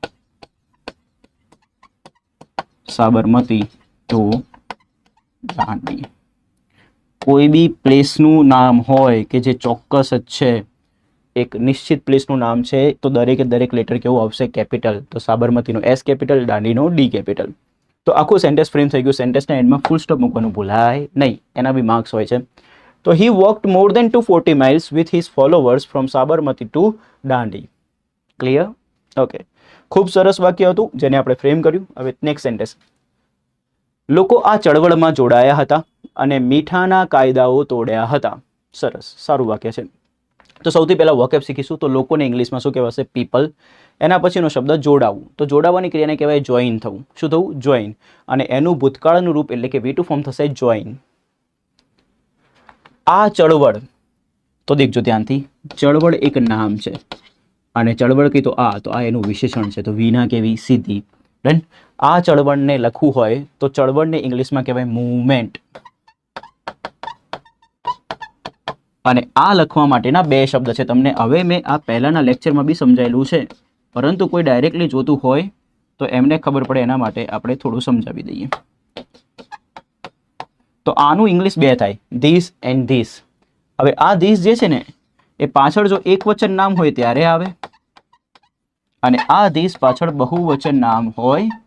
સાબરમતી ટુ દાંડી. કોઈ બી પ્લેસનું નામ હોય કે જે ચોક્કસ જ છે, એક નિશ્ચિત પ્લેસનું નામ છે, તો દરેકે દરેક લેટર કેવું આવશે? કેપિટલ. તો સાબરમતીનો S કેપિટલ, દાંડીનો D કેપિટલ. તો આખું સેન્ટેન્સ ફ્રેમ થઈ ગયું. સેન્ટેન્સના એન્ડમાં ફૂલ સ્ટોપ મૂકવાનું ભૂલાય નહીં, એના બી માર્ક્સ હોય છે. તો he walked more than 240 miles with his followers from Sabarmati to Dandi. Clear? Okay. ખૂબ સરસ વાક્ય હતું જેને આપણે ફ્રેમ કર્યું. હવે નેક્સ્ટ સેન્ટેન્સ. લોકો આ ચળવળમાં જોડાયા હતા અને મીઠાના કાયદાઓ તોડ્યા હતા. સરસ, સારું વાક્ય છે. તો સૌથી પહેલા વોકેબ શીખીશું. તો લોકોને ઇંગ્લિશમાં શું કહેવાશે? પીપલ. એના પછીનો શબ્દ જોડાવું. તો જોડાવાની ક્રિયાને કહેવાય જોઈન થવું. શું થવું? જોઈન. અને એનું ભૂતકાળનું રૂપ એટલે કે V2 ફોર્મ થશે જોઈન. આ ચળવળ. તો દેખજો ધ્યાનથી, ચળવળ એક નામ છે અને ચળવળ કઈ તો આ એનું વિશેષણ છે, તો વિના કેવી સીધી. ડન. આ ચળવળને લખવું હોય તો ચળવળને ઇંગ્લિશમાં કહેવાય મૂવમેન્ટ. અને આ લખવા માટેના બે શબ્દ છે. તમને હવે મેં આ પહેલાના લેક્ચરમાં બી સમજાયેલું છે, પરંતુ કોઈ ડાયરેક્ટલી જોતું હોય તો એમને ખબર પડે એના માટે આપણે થોડું સમજાવી દઈએ. તો આનું ઇંગ્લિશ બે થાય, ધીસ એન્ડ ધીસ. હવે આ ધીસ જે છે ને એ પાછળ જો એક વચન નામ હોય ત્યારે આવે, અને આ ધીસ પાછળ બહુવચન નામ હોય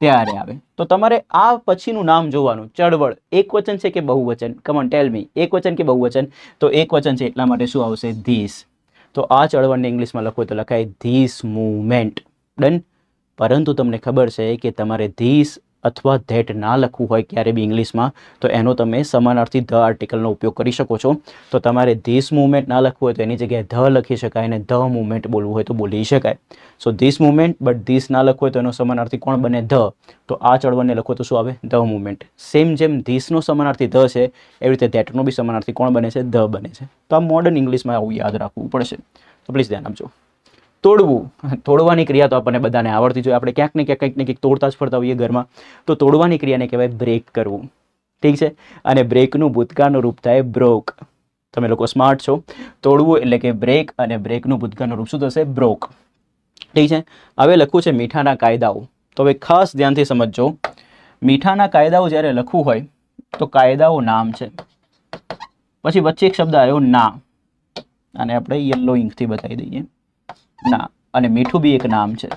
ત્યારે આવે. તો તમારે આ પછીનું નામ જોવાનું, ચળવળ એક વચન છે કે બહુવચન? કમ ઓન ટેલ મી, એક વચન કે બહુવચન? તો એક વચન છે, એટલા માટે શું આવશે? ધીસ. તો આ ચળવળને ઇંગ્લિશમાં લખો તો લખાય ધીસ મૂવમેન્ટ. ડન. પરંતુ તમને ખબર છે કે તમારે ધીસ અથવા ધેટ ના લખવું હોય ક્યારે બી ઇંગ્લિશમાં, તો એનો તમે સમાનાર્થી ધ આર્ટિકલનો ઉપયોગ કરી શકો છો. તો તમારે ધીસ મૂવમેન્ટ ના લખવું હોય તો એની જગ્યાએ ધ લખી શકાય, અને ધ મૂવમેન્ટ બોલવું હોય તો બોલી શકાય. So this movement, but this ના લખવું હોય તો એનો સમાનાર્થી કોણ બને? ધ. તો આ ચળવળને લખો તો શું આવે? The movement. સેમ જેમ ધીસનો સમાનાર્થી ધ છે એવી રીતે ધેટનો બી સમાનાર્થી કોણ બને છે? ધ બને છે. તો આ મોડર્ન ઇંગ્લિશમાં આવું યાદ રાખવું પડશે. તો પ્લીઝ ધ્યાન આપજો. તોડવું, તોડવાની ક્રિયા તો આપણને બધાને આવડતી જોઈએ, આપણે ક્યાંક ને ક્યાંક કંઈક ને કંઈક તોડતા જ ફરતા હોઈએ ઘરમાં. તો તોડવાની ક્રિયાને કહેવાય બ્રેક કરવું. ઠીક છે. અને બ્રેકનું ભૂતકાળનું રૂપ થાય બ્રોક. તમે લોકો સ્માર્ટ છો. તોડવું એટલે કે બ્રેક, અને બ્રેકનું ભૂતકાળનું રૂપ શું થશે? બ્રોક. ઠીક છે. હવે લખવું છે મીઠાના કાયદાઓ. તો હવે ખાસ ધ્યાનથી સમજજો, મીઠાના કાયદાઓ જ્યારે લખવું હોય તો કાયદાઓ નામ છે, પછી વચ્ચે એક શબ્દ આવ્યો ના, અને આપણે યલો ઇંકથી બતાવી દઈએ ના, અને મીઠું બી એક નામ છે.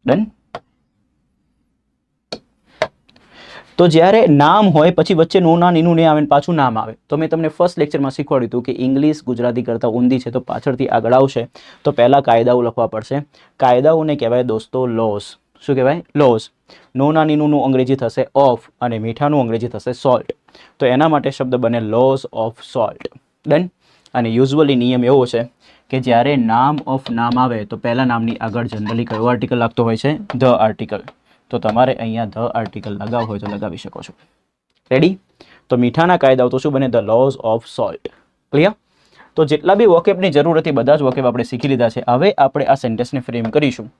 ડન. તો જ્યારે નામ હોય પછી વચ્ચે નો ના નીનું ને આવે પાછું નામ આવે, તો મેં તમને ફર્સ્ટ લેક્ચરમાં શીખવાડ્યું હતું કે ઇંગ્લિશ ગુજરાતી કરતાં ઊંધી છે, તો પાછળથી આગળ આવશે. તો પહેલાં કાયદાઓ લખવા પડશે. કાયદાઓને કહેવાય દોસ્તો લોસ. શું કહેવાય? લોસ. નો ના નીનુંનું અંગ્રેજી થશે ઓફ, અને મીઠાનું અંગ્રેજી થશે સોલ્ટ. તો એના માટે શબ્દ બને લોસ ઓફ સોલ્ટ. ડન. અને યુઝ્યુઅલી નિયમ એવો છે કે જ્યારે નામ ઓફ નામ આવે તો પહેલા નામની આગળ જનરલી કયો આર્ટિકલ લાગતો હોય છે? The article. તો તમારે અહીંયા ધ આર્ટિકલ લગાવવું હોય તો લગાવી શકો છો. રેડી? તો મીઠાના કાયદાઓ તો શું બને? The laws of salt. Clear? તો જેટલા બી વોકેબની જરૂર હતી બધા જ વોકેબ આપણે શીખી લીધા છે. હવે આપણે આ સેન્ટેન્સને ફ્રેમ કરીશું.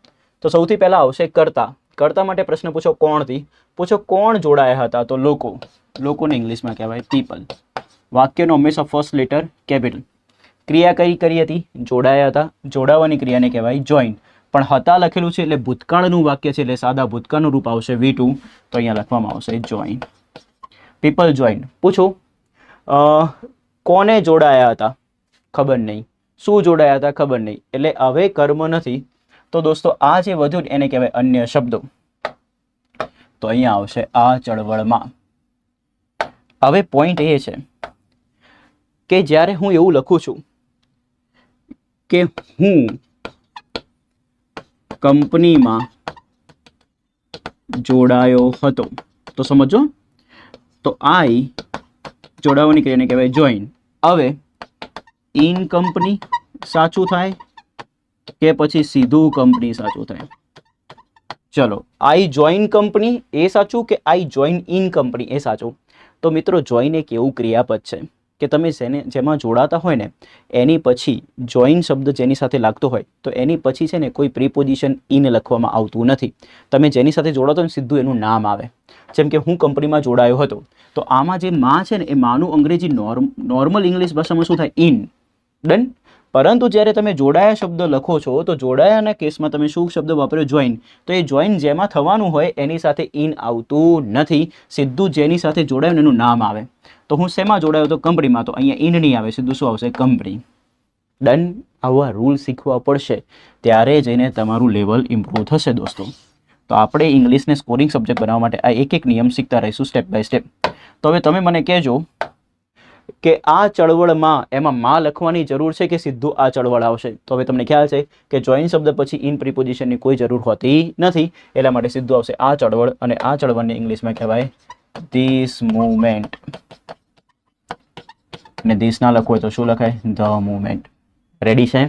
તો સૌથી પહેલાં આવશે કર્તા. કર્તા માટે પ્રશ્ન પૂછો કોણથી. પૂછો કોણ જોડાયા હતા? તો લોકો. લોકોને ઇંગ્લિશમાં કહેવાય પીપલ. વાક્યનો હંમેશા ફર્સ્ટ લેટર કેપિટલ. ક્રિયા કઈ કરી હતી? જોડાયા હતા. જોડાવાની ક્રિયાને કહેવાય જોઈન. પણ હતા લખેલું છે એટલે ભૂતકાળનું વાક્ય છે, એટલે સાદા ભૂતકાળનું રૂપ આવશે V2. તો અહીંયા લખવામાં આવશે જોઈન. People join. પૂછો કોને જોડાયા હતા? ખબર નહીં. શું જોડાયા હતા? ખબર નહીં. એટલે હવે કર્મ નથી. તો દોસ્તો આ જે વધ્યું એને કહેવાય અન્ય શબ્દો. તો અહીંયા આવશે આ ચળવળમાં. હવે પોઈન્ટ એ છે કે જ્યારે હું એવું લખું છું કે હું કંપનીમાં જોડાયો હતો, તો સમજો, તો આઈ જોડાવાની ક્રિયાને કહેવાય જોઈન. હવે ઇન કંપની સાચું થાય કે પછી સીધું કંપની સાચું થાય? ચલો, આઈ જોઈન કંપની એ સાચું કે આઈ જોઈન ઇન કંપની એ સાચું? તો મિત્રો જોઈન એક એવું ક્રિયાપદ છે કે તમે જેમાં જોડાતા હોય ને એની પછી જોઈન શબ્દ જેની સાથે લાગતો હોય તો એની પછી છે ને કોઈ પ્રીપોઝિશન ઇન લખવામાં આવતું નથી. તમે જેની સાથે જોડાતો હોય સીધું એનું નામ આવે. જેમ કે હું કંપનીમાં જોડાયો હતો, તો આમાં જે માં છે ને એ માનું અંગ્રેજી નોર્મલ ઇંગ્લિશ ભાષામાં શું થાય? ઇન. ડન. પરંતુ જ્યારે તમે જોડાયા શબ્દ લખો છો તો જોડાયાના કેસમાં તમે શું શબ્દ વાપર્યો? જોઈન. તો એ જોઈન જેમાં થવાનું હોય એની સાથે ઇન આવતું નથી, સીધું જેની સાથે જોડાયું એનું નામ આવે. તો હું શેમાં જોડાયો તો? કંપનીમાં. તો અહીંયા ઇન નહીં આવે, સીધું શું આવશે? કંપની. ડન. આવા રૂલ શીખવા પડશે ત્યારે જઈને તમારું લેવલ ઇમ્પ્રૂવ થશે દોસ્તો. તો આપણે ઇંગ્લિશને સ્કોરિંગ સબ્જેક્ટ બનાવવા માટે આ એક એક નિયમ શીખતા રહીશું સ્ટેપ બાય સ્ટેપ. તો હવે તમે મને કહેજો કે આ ચળવળમાં એમાં માં લખવાની જરૂર છે કે સીધું આ ચળવળ આવશે? તો હવે તમને ખ્યાલ છે કે જોઈન શબ્દ પછી ઇન પ્રિપોઝિશનની કોઈ જરૂર હોતી નથી, એટલા માટે સીધું આવશે આ ચળવળ, અને આ ચળવળને ઇંગ્લિશમાં કહેવાય ધીસ મૂવમેન્ટ. અને ધીસ ના લખવું હોય તો શું લખાય? The movement. રેડી છે?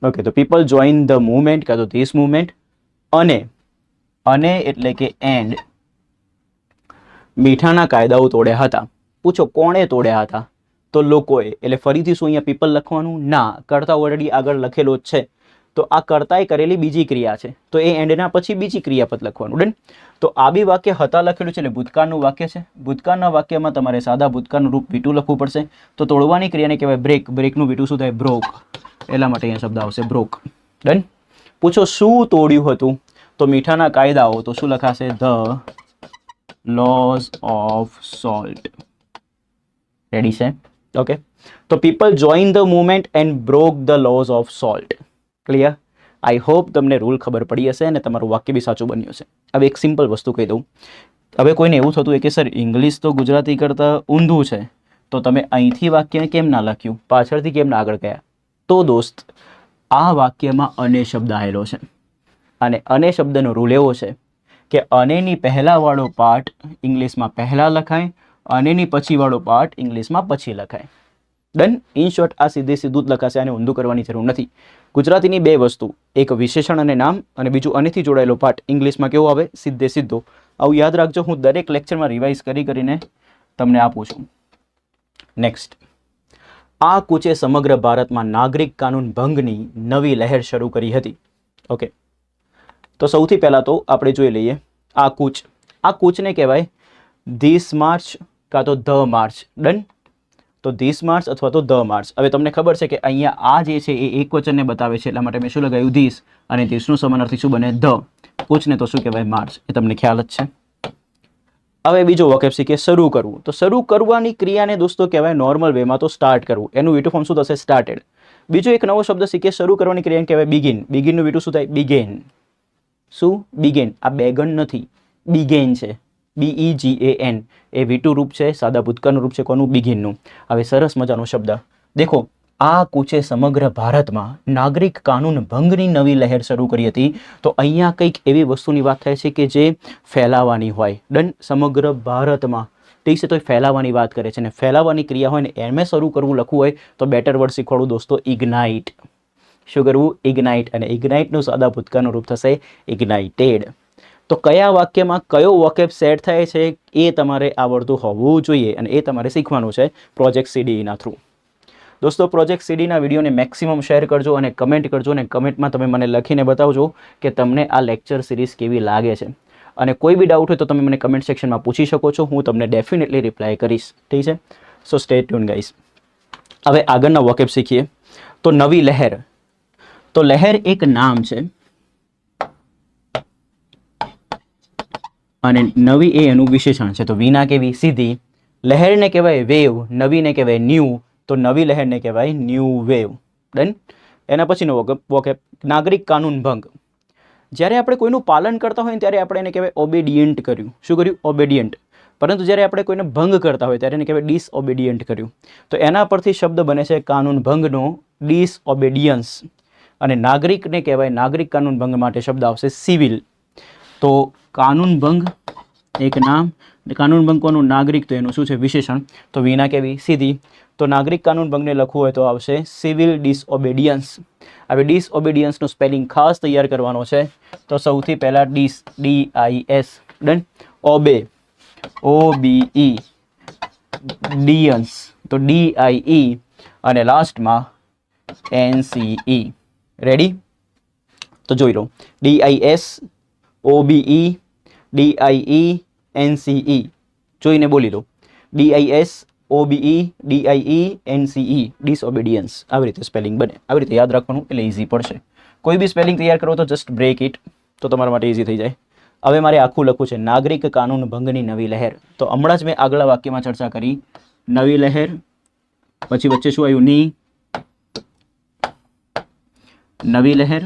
ઓકે. તો પીપલ જોઈન ધ મૂવમેન્ટ કાં તો ધીસ મૂવમેન્ટ. અને એટલે કે એન્ડ મીઠાના કાયદાઓ તોડ્યા હતા. પૂછો કોણે તોડ્યા હતા? તો લોકોએ, એટલે ફરીથી શું અહીંયા પીપલ લખવાનું? ના, કર્તા ઓલરેડી આગળ લખેલો જ છે, તો આ કર્તાએ કરેલી બીજી ક્રિયા છે, તો એ એન્ડના પછી બીજી ક્રિયાપદ લખવાનું. ડન. તો આ બી વાક્ય હતા લખેલું છે એટલે ભૂતકાળનું વાક્ય છે. ભૂતકાળના વાક્યમાં તમારે સાદા ભૂતકાળનું રૂપ V2 લખવું પડશે. તો તોડવાની ક્રિયાને કહેવાય બ્રેક. બ્રેકનું V2 શું થાય? બ્રોક. એટલા માટે અહીંયા શબ્દ આવશે બ્રોક. ડન. પૂછો શું તોડ્યું હતું? તો મીઠાના કાયદાઓ. તો શું લખાશે? The laws of salt. Ready છે? ઓકે. તો people join the movement and broke the laws of salt. Clear? I hope તમને રૂલ ખબર પડી હશે અને તમારું વાક્ય બી સાચું બન્યું હશે. હવે એક સિમ્પલ વસ્તુ કહી દઉં. હવે કોઈને એવું થતું હોય કે સર ઇંગ્લિશ તો ગુજરાતી કરતાં ઊંધું છે, તો તમે અહીંથી વાક્ય કેમ ના લખ્યું, પાછળથી કેમ ના આગળ ગયા? તો દોસ્ત, આ વાક્યમાં અને શબ્દ આવેલો છે અને અને શબ્દનો રૂલ એવો છે કે અનેની પહેલાંવાળો પાર્ટ ઇંગ્લિશમાં પહેલાં લખાય, અનેની પછીવાળો પાર્ટ ઇંગ્લિશમાં પછી લખાય. ડન. ઇન શોર્ટ આ સીધે સીધું જ લખાશે, આને ઊંધું કરવાની જરૂર નથી. ગુજરાતીની બે વસ્તુ, એક વિશેષણ અને નામ, અને બીજું અનેથી જોડાયેલો પાર્ટ ઇંગ્લિશમાં કેવો આવે? સીધે સીધો. આવું યાદ રાખજો, હું દરેક લેક્ચરમાં રિવાઇઝ કરીને તમને આપું છું. નેક્સ્ટ. આ કૂચે સમગ્ર ભારતમાં નાગરિક કાનૂન ભંગની નવી લહેર શરૂ કરી હતી. ઓકે. તો સૌથી પહેલાં તો આપણે જોઈ લઈએ આ કૂચ. આ કૂચને કહેવાય ધીસ માર્ચ કાં તો ધ માર્ચ. ડન. તો ધીસ માર્ચ અથવા તો ધ માર્ચ. હવે તમને ખબર છે કે અહીંયા આ જે છે એ એક વચનને બતાવે છે, એટલા માટે મેં શું લગાવ્યું? ધીસ. અને ધીસનું સમાનાર્થી શું બને? ધ. કૂચને તો શું કહેવાય? માર્ચ. એ તમને ખ્યાલ જ છે. હવે બીજો વોકેબ શીખીએ, શરૂ કરવું. તો શરૂ કરવાની ક્રિયાને દોસ્તો કહેવાય નોર્મલ વેમાં તો સ્ટાર્ટ કરવું. એનું V2 ફોર્મ શું થશે? સ્ટાર્ટેડ. બીજો એક નવો શબ્દ શીખીએ, શરૂ કરવાની ક્રિયાને કહેવાય બિગિન. બિગિનનું V2 શું થાય? બિગેન. શું? બિગેન. આ બેગન નથી, બિગેન છે. BEGAN. એ V2 રૂપ છે, સાદા ભૂતકાળનું રૂપ છે. કોનું? બિગિનનું. હવે સરસ મજાનો શબ્દ દેખો. આ કૂચે સમગ્ર ભારતમાં નાગરિક કાનૂન ભંગની નવી લહેર શરૂ કરી હતી. તો અહીંયા કંઈક એવી વસ્તુની વાત થાય છે કે જે ફેલાવાની હોય. ડન. સમગ્ર ભારતમાં, ઠીક છે, તો ફેલાવાની વાત કરે છે ને ફેલાવાની ક્રિયા હોય ને એમ શરૂ કરવું લખવું હોય તો બેટર વર્ડ શીખવાડું દોસ્તો, ઇગ્નાઇટ. શું કરવું? ઇગ્નાઇટ. અને ઇગ્નાઇટનું સાદા ભૂતકાળનું રૂપ થશે ઇગ્નાઇટેડ. તો કયા વાક્યમાં કયો વોકેબ સેટ થાય છે એ તમારે આવડતું હોવું જોઈએ અને એ તમારે શીખવાનું છે પ્રોજેક્ટ CDEના થ્રુ. દોસ્તો, પ્રોજેક્ટ CDEના વિડીયોને મેક્સિમમ શેર કરજો અને કમેન્ટ કરજો, અને કમેન્ટમાં તમે મને લખીને બતાવજો કે તમને આ લેક્ચર સિરીઝ કેવી લાગે છે. અને કોઈ બી ડાઉટ હોય તો તમે મને કમેન્ટ સેક્શનમાં પૂછી શકો છો, હું તમને ડેફિનેટલી રિપ્લાય કરીશ. ઠીક છે? સો સ્ટે ટ્યુન ગાઈસ. હવે આગળના વોકેબ શીખીએ. તો નવી લહેર. તો લહેર એક નામ છે અને નવી એ એનું વિશેષણ છે. તો વિના કેવી? સીધી. લહેરને કહેવાય વેવ, નવીને કહેવાય ન્યૂ. તો નવી લહેરને કહેવાય ન્યૂ વેવ. ડન. એના પછીનો વોકેબ નાગરિક કાનૂન ભંગ. જ્યારે આપણે કોઈનું પાલન કરતા હોય ત્યારે આપણે એને કહેવાય ઓબેડિયન્ટ કર્યું. શું કર્યું? ઓબેડિયન્ટ. પરંતુ જ્યારે આપણે કોઈને ભંગ કરતા હોય ત્યારે એને કહેવાય ડિસઓબેડિયન્ટ કર્યું. તો એના પરથી શબ્દ બને છે કાનૂન ભંગનો ડિસઓબેડિયન્સ. અને નાગરિકને કહેવાય, નાગરિક કાનૂન ભંગ માટે શબ્દ આવશે સિવિલ. તો કાનૂન ભંગ એક નામ, કાનૂન ભંગ કોનું? નાગરિક. તો એનું શું છે? વિશેષણ. તો વિના કેવી? સીધી. તો નાગરિક કાનૂન ભંગને લખવું હોય તો આવશે સિવિલ ડિસઓબેડિયન્સ. હવે ડિસઓબેડિયન્સનું સ્પેલિંગ ખાસ તૈયાર કરવાનો છે. તો સૌથી પહેલાં DIS. ડન. ઓબે, OBE, ડિયન્સ, તો DIE, અને લાસ્ટમાં NCE. રેડી? તો જોઈ લો. DIS, OBE, DIE, NCE. જોઈને બોલી લો. DIS, OBE, DIE, NCE. ડિસઓબેડિયન્સ. આવી રીતે સ્પેલિંગ બને. આવી રીતે યાદ રાખવાનું એટલે ઇઝી પડશે. કોઈ બી સ્પેલિંગ તૈયાર કરો તો જસ્ટ બ્રેક ઇટ, તો તમારા માટે ઇઝી થઈ જાય. હવે મારે આખું લખવું છે નાગરિક કાનૂન ભંગની નવી લહેર. તો હમણાં જ મેં આગલા વાક્યમાં ચર્ચા કરી નવી લહેર, પછી વચ્ચે શું આવ્યું? ની. નવી લહેર,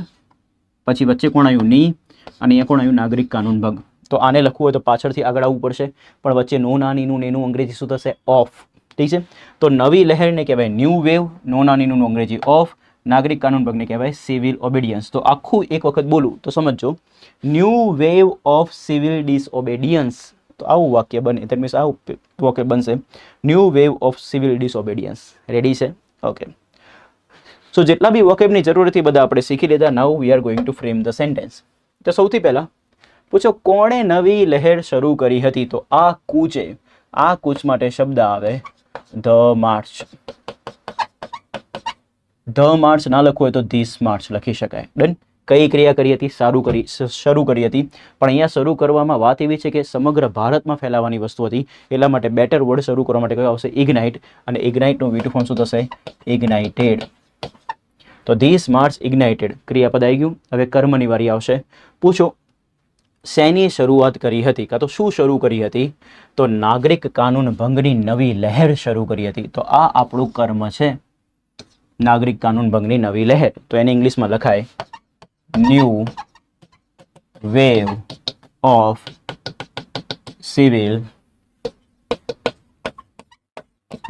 પછી વચ્ચે કોણ આવ્યું? ની. અને અહીંયા કોણ આવ્યું? નાગરિક કાનૂન ભંગ. તો આને લખવું હોય તો પાછળથી આગળ આવવું પડશે, પણ વચ્ચે નો નાનીનું એનું અંગ્રેજી શું થશે? ઓફ. ઠીક છે? તો નવી લહેરને કહેવાય ન્યૂ વેવ, નો નાનીનું અંગ્રેજી ઓફ, નાગરિક કાનૂન ભંગને કહેવાય સિવિલ ઓબેડિયન્સ. તો આખું એક વખત બોલું તો સમજો. New wave of civil disobedience. તો આવું વાક્ય બને. ધેટ મીન્સ આવું વાક્ય બનશે new wave of civil disobedience. Ready છે? ઓકે. સો જેટલા બી વોકેબની જરૂર હતી બધા આપણે શીખી લીધા. Now we are going to frame the sentence. તો સૌથી પહેલાં પૂછો કોણે નવી લહેર શરૂ કરી હતી? તો આ કૂચે. આ કૂચ માટે શબ્દ આવે ધ માર્ચ. ધ માર્ચ ના લખવું હોય તો ધીસ માર્ચ લખી શકાય. ડન. કઈ ક્રિયા કરી હતી? શરૂ કરી હતી. પણ અહીંયા શરૂ કરવામાં વાત એવી છે કે સમગ્ર ભારતમાં ફેલાવાની વસ્તુ હતી, એટલા માટે બેટર વર્ડ શરૂ કરવા માટે કયો આવશે? ઇગ્નાઇટ. અને ઇગ્નાઇટનું V2 ફોર્મ શું થશે? ઇગ્નાઇટેડ. તો ધીસ માર્ચ ઇગ્નાઇટેડ ક્રિયાપદ આવી ગયું. હવે કર્મની વારી આવશે. પૂછો શેની શરૂઆત કરી હતી, કાં તો શું શરૂ કરી હતી? તો નાગરિક કાનૂન ભંગની નવી લહેર શરૂ કરી હતી. તો આ આપણું કર્મ છે, નાગરિક કાનૂન ભંગની નવી લહેર. તો એને ઇંગ્લિશમાં લખાય new wave of civil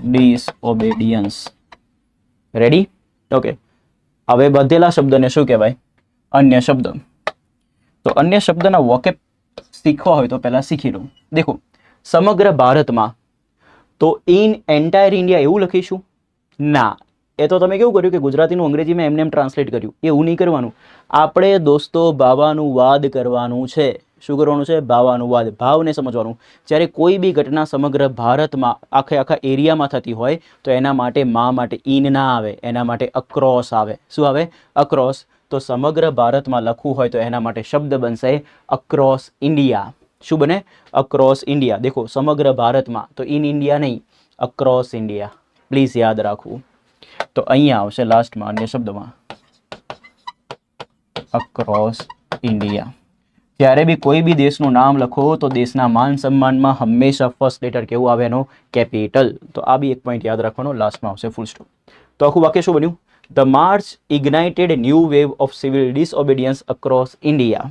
disobedience. Ready? Okay. હવે બધેલા શબ્દને શું કહેવાય? અન્ય શબ્દ. તો અન્ય શબ્દના વોકેબ શીખવા હોય તો પહેલા શીખી લો. દેખો, સમગ્ર ભારતમાં તો ઇન એન્ટાયર ઇન્ડિયા એવું લખીશું ના. એ તો તમે કેવું કર્યું કે ગુજરાતીનું અંગ્રેજીમાં એમને એમ ટ્રાન્સલેટ કર્યું. એવું નહીં કરવાનું. આપણે દોસ્તો ભાવાનુવાદ કરવાનું છે. શું કરવાનું છે? ભાવાનુવાદ. ભાવને સમજવાનું. જ્યારે કોઈ બી ઘટના સમગ્ર ભારતમાં આખા એરિયામાં થતી હોય તો એના માટે માટે ઇન ના આવે, એના માટે અક્રોસ આવે. શું આવે? અક્રોસ. તો સમગ્ર ભારતમાં લખવું હોય તો એના માટે શબ્દ બનશે અક્રોસ ઇન્ડિયા. શું બને? Across India. દેખો, સમગ્ર ભારતમાં તો ઇન ઇન્ડિયા નહીં, અક્રોસ ઇન્ડિયા. પ્લીઝ યાદ રાખવું. તો અહીંયા આવશે લાસ્ટમાં અન્ય શબ્દમાં અક્રોસ ઇન્ડિયા. જ્યારે બી કોઈ બી દેશનું નામ લખો તો દેશના માન સન્માનમાં હંમેશા ફર્સ્ટ લેટર કેવું આવે? એનો કેપિટલ. તો આ બી એક પોઈન્ટ યાદ રાખવાનો. લાસ્ટમાં આવશે ફૂલ સ્ટોપ. તો આખું વાક્ય શું બન્યું? The march ignited new wave of civil disobedience across India.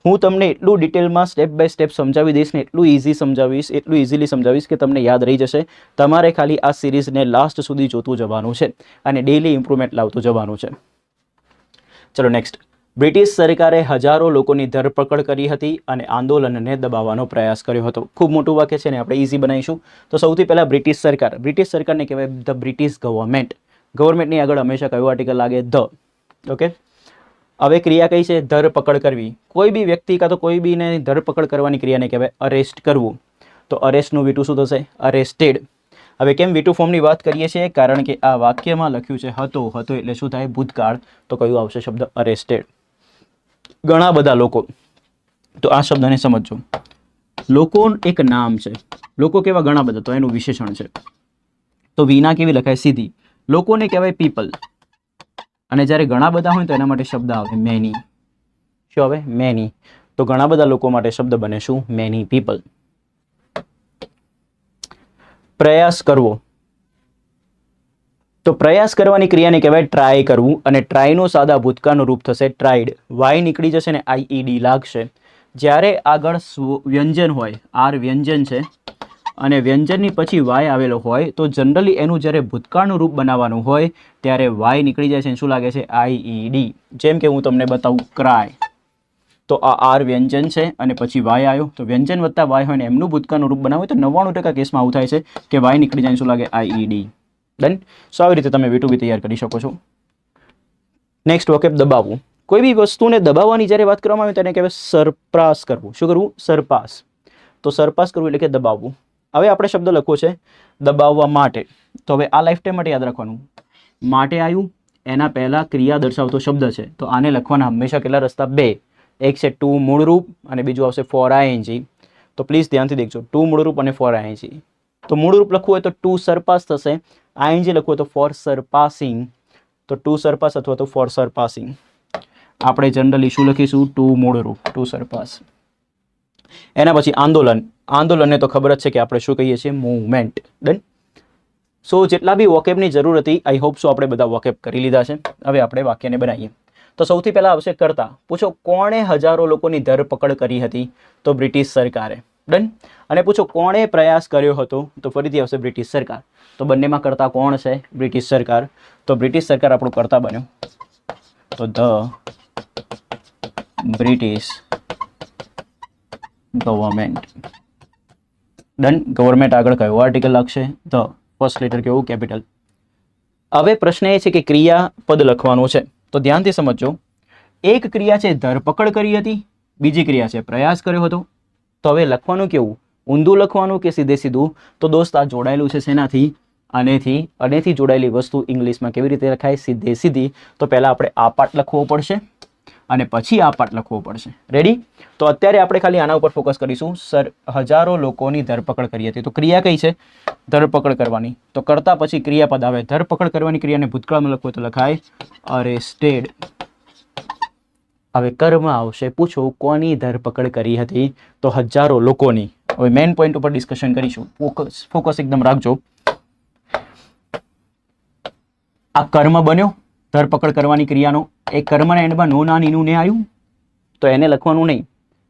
હું તમને એટલું ડિટેલમાં સ્ટેપ બાય સ્ટેપ સમજાવી દઈશ ને એટલું ઇઝીલી સમજાવીશ કે તમને યાદ રહી જશે. તમારે ખાલી આ સિરીઝને લાસ્ટ સુધી જોતું જવાનું છે અને ડેઇલી ઇમ્પ્રુવમેન્ટ લાવતું જવાનું છે. ચલો નેક્સ્ટ. બ્રિટિશ સરકારે હજારો લોકોની ધરપકડ કરી હતી અને આંદોલનને દબાવવાનો પ્રયાસ કર્યો હતો. ખૂબ મોટું વાક્ય છે ને આપણે ઇઝી બનાવીશું. તો સૌથી પહેલાં બ્રિટિશ સરકારને કહેવાય ધ બ્રિટિશ ગવર્મેન્ટ. ગવર્મેન્ટની આગળ હંમેશા કયું આર્ટિકલ લાગે? ધ. ઓકે. હવે ક્રિયા કઈ છે? ધરપકડ કરવી. કોઈ બી વ્યક્તિ કાં તો કોઈ બીને ધરપકડ કરવાની ક્રિયાને કહેવાય અરેસ્ટ કરવું. તો અરેસ્ટનું V2 શું થશે? અરેસ્ટેડ. હવે કેમ V2 ફોર્મની વાત કરીએ છીએ? કારણ કે આ વાક્યમાં લખ્યું છે હતો એટલે શું થાય? ભૂતકાળ. તો કયું આવશે શબ્દ? અરેસ્ટેડ. ઘણા બધા લોકો. તો આ શબ્દને સમજો. લોકો એક નામ છે. લોકો કેવા? ઘણા બધા. તો એનું વિશેષણ છે. તો વિના કેવી લખાય? સીધી. લોકોને કહેવાય પીપલ. અને જ્યારે ઘણા બધા હોય તો એના માટે શબ્દ આવે મેની. શું આવે? મેની. તો ઘણા બધા લોકો માટે શબ્દ બને શું? Many people. પ્રયાસ કરવો. તો પ્રયાસ કરવાની ક્રિયાને કહેવાય ટ્રાય કરવું. અને ટ્રાયનું સાદા ભૂતકાળનું રૂપ થશે ટ્રાઈડ. વાય નીકળી જશે ને IED લાગશે. જ્યારે આગળ વ્યંજન હોય, આર વ્યંજન છે અને વ્યંજનની પછી વાય આવેલો હોય તો જનરલી એનું જ્યારે ભૂતકાળનું રૂપ બનાવવાનું હોય ત્યારે વાય નીકળી જાય છે. શું લાગે છે? IED. જેમ કે હું તમને બતાવું ક્રાય. તો આ આર વ્યંજન છે અને પછી વાય આવ્યો. તો વ્યંજન વત્તા વાય હોય ને એમનું ભૂતકાળનું રૂપ બનાવવું તો 99% કેસમાં આવું થાય છે કે વાય નીકળી જાય. શું લાગે? IED. ડન. સો આવી રીતે તમે V2 બી તૈયાર કરી શકો છો. નેક્સ્ટ વોકેબ દબાવવું. કોઈ બી વસ્તુને દબાવવાની જ્યારે વાત કરવામાં આવે તેને કહેવાય સરપાસ કરવું. શું કરવું? સરપાસ. તો સરપાસ કરવું એટલે કે દબાવવું. હવે આપણે શબ્દ લખવો છે દબાવવા માટે. તો હવે આ લાઈફ ટાઈમ માટે યાદ રાખવાનું. માટે આવ્યું, એના પહેલા ક્રિયા દર્શાવતો શબ્દ છે. તો આને લખવાના હંમેશા કેટલા રસ્તા? બે. એક છે ટુ મૂળરૂપ અને બીજું આવશે ફોર ING. તો પ્લીઝ ધ્યાનથી દેખજો. ટુ મૂળરૂપ અને ફોર ING. તો મૂળરૂપ લખવું હોય તો ટુ સરપાસ થશે. ING લખવું હોય તો ફોર સરપાસિંગ. તો ટુ સરપાસ અથવા તો ફોર સરપાસિંગ. આપણે જનરલી શું લખીશું? ટુ મૂળરૂપ, ટુ સરપાસ. એના પછી આંદોલન. આંદોલનને તો ખબર જ છે કે આપણે શું કહીએ છીએ? મૂવમેન્ટ. ડન. સો જેટલા બી વોકેબની જરૂર હતી આઈ હોપ સો આપણે બધા વોકેબ કરી લીધા છે. હવે આપણે વાક્યને બનાવીએ. તો સૌથી પહેલા આવશે કર્તા. પૂછો કોણે હજારો લોકોની ધરપકડ કરી હતી? તો બ્રિટિશ સરકારે. ડન. અને પૂછો કોણે પ્રયાસ કર્યો હતો? તો ફરીથી આવશે બ્રિટિશ સરકાર. તો બંનેમાં કર્તા કોણ છે? બ્રિટિશ સરકાર. તો બ્રિટિશ સરકાર આપણું કર્તા બન્યું. તો the British government. Done. Government આગળ કયો આર્ટિકલ લાગશે? ધ. ફર્સ્ટ લેટર કેવું? કેપિટલ. હવે પ્રશ્ન એ છે કે ક્રિયા પદ લખવાનું છે. તો ધ્યાનથી સમજજો. એક ક્રિયા છે ધરપકડ કરી હતી, બીજી ક્રિયા છે પ્રયાસ કર્યો હતો. તો હવે લખવાનું કેવું? ઊંધું લખવાનું કે સીધે સીધું? તો દોસ્ત આ જોડાયેલું છે શેનાથી? અનેથી જોડાયેલી વસ્તુ ઇંગ્લિશમાં કેવી રીતે લખાય? સીધે સીધી. તો પહેલાં આપણે આ પાર્ટ લખવો પડશે અને પછી આ પાર્ટ લખવો પડશે. રેડી? તો અત્યારે આપણે ખાલી આના ઉપર ફોકસ કરીશું. સર, હજારો લોકોની ધરપકડ કરી હતી. તો ક્રિયા કઈ છે? ધરપકડ કરવાની. તો કરતા પછી ક્રિયાપદ આવે. ધરપકડ કરવાની ક્રિયાને ભૂતકાળમાં લખવું તો લખાય અરેસ્ટેડ. હવે કર્મ આવશે. પૂછો કોની ધરપકડ કરી હતી? તો હજારો લોકોની. હવે મેઇન પોઈન્ટ ઉપર ડિસ્કશન કરીશું. ફોકસ એકદમ રાખજો. આ કર્મ બન્યો ધરપકડ કરવાની ક્રિયાનો. એ કર્મના એન્ડમાં નો ના નીનું ને આવ્યું તો એને લખવાનું નહીં.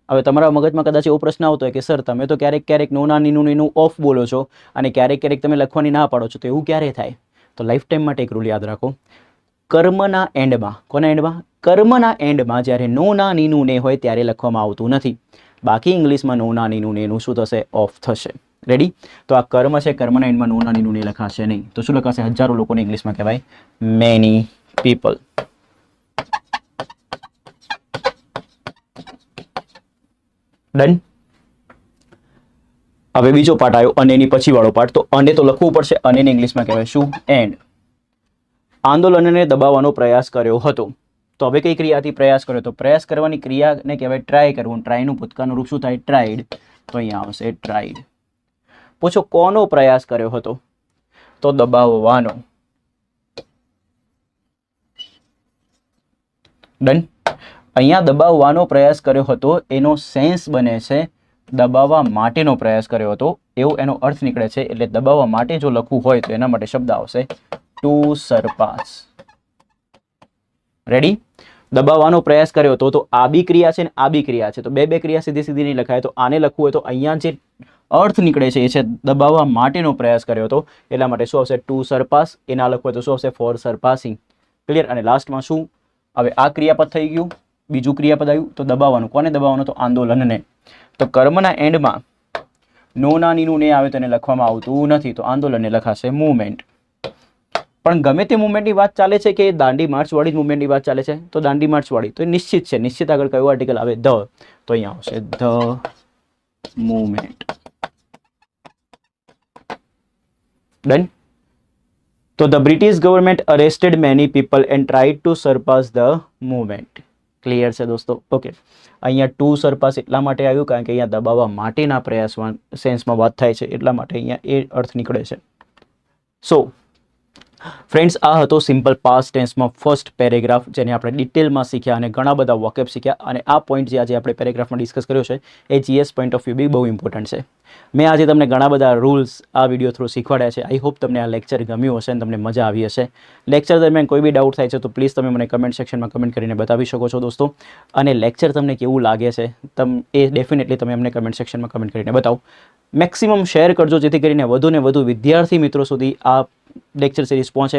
હવે તમારા મગજમાં કદાચ એવો પ્રશ્ન આવતો હોય કે સર તમે તો ક્યારેક નો ના નીનું નીનું ઓફ બોલો છો અને ક્યારેક તમે લખવાની ના પાડો છો, તો એવું ક્યારે થાય? તો લાઈફ ટાઈમ માટે એક રૂલ યાદ રાખો. કર્મના એન્ડમાં, કોના એન્ડમાં? કર્મના એન્ડમાં જ્યારે નો ના નીનું ને હોય ત્યારે લખવામાં આવતું નથી. બાકી ઇંગ્લિશમાં નો ના નીનું નેનું શું થશે? ઓફ થશે. રેડી? તો આ કર્મ છે, કર્મના એન્ડમાં નો ના નીનું ને લખાશે નહીં. તો શું લખાશે? હજારો લોકોને ઇંગ્લિશમાં કહેવાય મેની પીપલ. ડન? હવે બીજો પાર્ટ આવ્યો અને એની પછી વાળો પાર્ટ. તો અને તો લખવું પડશે. અને ઇંગ્લિશમાં કહેવાય શું? એન્ડ. આંદોલનને દબાવવાનો પ્રયાસ કર્યો હતો. તો હવે કઈ ક્રિયાથી પ્રયાસ કર્યો? તો પ્રયાસ કરવાની ક્રિયાને કહેવાય ટ્રાય કરવું. ટ્રાયનું ભૂતકાળનું રૂપ શું થાય? ટ્રાઈડ. તો અહીંયા આવશે ટ્રાઈડ. પૂછો કોનો પ્રયાસ કર્યો હતો? તો દબાવવાનો. ડન? અહીંયા દબાવવાનો પ્રયાસ કર્યો હતો એનો સેન્સ બને છે દબાવવા માટેનો પ્રયાસ કર્યો હતો, એવો એનો અર્થ નીકળે છે. એટલે દબાવવા માટે જો લખવું હોય તો એના માટે શબ્દ આવશે ટુ સરપાસ. રેડી? દબાવવાનો પ્રયાસ કર્યો હતો. તો આ બી ક્રિયા છે ને આ બી ક્રિયા છે. તો બે ક્રિયા સીધી સીધી નહીં લખાય. તો આને લખવું હોય તો અહીંયા જે અર્થ નીકળે છે એ છે દબાવવા માટેનો પ્રયાસ કર્યો હતો. એટલા માટે શું આવશે? To surpass. એના લખવું હોય તો શું આવશે? For surpassing. ક્લિયર? અને લાસ્ટમાં શું? હવે આ ક્રિયાપદ થઈ ગયું. બીજું ક્રિયાપદ આવ્યું. તો દબાવવાનું. કોને દબાવવાનું? તો આંદોલનને. તો કર્મના એન્ડમાં નો ના નીનું ને આવે તો એને લખવામાં આવતું નથી. તો આંદોલનને લખાશે મૂવમેન્ટ. પણ ગમે તે મુવમેન્ટની વાત ચાલે છે કે દાંડી માર્ચ વાળી મુવમેન્ટની વાત ચાલે છે? તો દાંડી માર્ચ વાળી. તો એ નિશ્ચિત છે. નિશ્ચિત આગળ કયું આર્ટિકલ આવે? ધ. તો અહીંયા આવશે ધ મૂવમેન્ટ. ડન? તો the British government arrested many people and tried to surpass the movement. Clear છે દોસ્તો? ઓકે. અહીંયા ટુ સરપાસ એટલા માટે આવ્યું કારણ કે અહીંયા દબાવવા માટેના પ્રયાસ સેન્સમાં વાત થાય છે, એટલા માટે અહીંયા એ અર્થ નીકળે છે. સો ફ્રેન્ડ્સ, આ હતો સિમ્પલ પાસ્ટ ટેન્સમાં ફર્સ્ટ પેરેગ્રાફ, જેને આપણે ડિટેલમાં શીખ્યા અને ઘણા બધા વોકેબ શીખ્યા. અને આ પોઈન્ટ જે આજે આપણે પેરેગ્રાફમાં ડિસ્કસ કર્યો છે એ જીએસ પોઈન્ટ ઓફ વ્યૂ બી બહુ ઇમ્પોર્ટન્ટ છે. મેં આજે તમને ઘણા બધા રૂલ્સ આ વિડીયો થ્રુ શીખવાડ્યા છે. આઈ હોપ તમને આ લેક્ચર ગમ્યું હશે અને તમને મજા આવી હશે. લેક્ચર દરમિયાન કોઈ બી ડાઉટ થાય છે તો પ્લીઝ તમે મને કમેન્ટ સેક્શનમાં કમેન્ટ કરીને બતાવી શકો છો દોસ્તો. અને લેક્ચર તમને કેવું લાગે છે એ ડેફિનેટલી તમે અમને કમેન્ટ સેક્શનમાં કમેન્ટ કરીને બતાવો. મેક્સિમમ શેર કરજો જેથી કરીને વધુ ને વધુ વિદ્યાર્થી મિત્રો સુધી આ લેક્ચર સિરીઝ પહોંચે.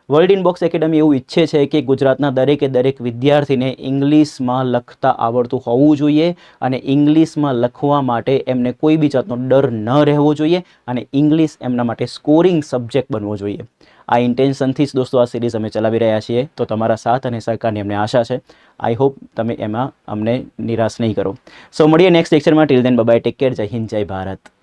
વર્લ્ડ ઇનબોક્સ એકેડમી એવું ઈચ્છે છે કે ગુજરાતના દરેક વિદ્યાર્થીને ઇંગ્લિશમાં લખતા આવડતું હોવું જોઈએ અને ઇંગ્લિશમાં લખવા માટે એમને કોઈ બી જાતનો ડર ન રહેવો જોઈએ અને ઇંગ્લિશ એમના માટે સ્કોરિંગ સબ્જેક્ટ બનવો જોઈએ. આ ઇન્ટેન્શનથી જ દોસ્તો આ સિરીઝ અમે ચલાવી રહ્યા છીએ. તો તમારા સાથ અને સહકારની અમને આશા છે. આઈ હોપ તમે એમાં અમને નિરાશ નહીં કરો. સો મળીએ નેક્સ્ટ લેક્ચરમાં. Till then bye, take care. જય હિન્દ, જય ભારત.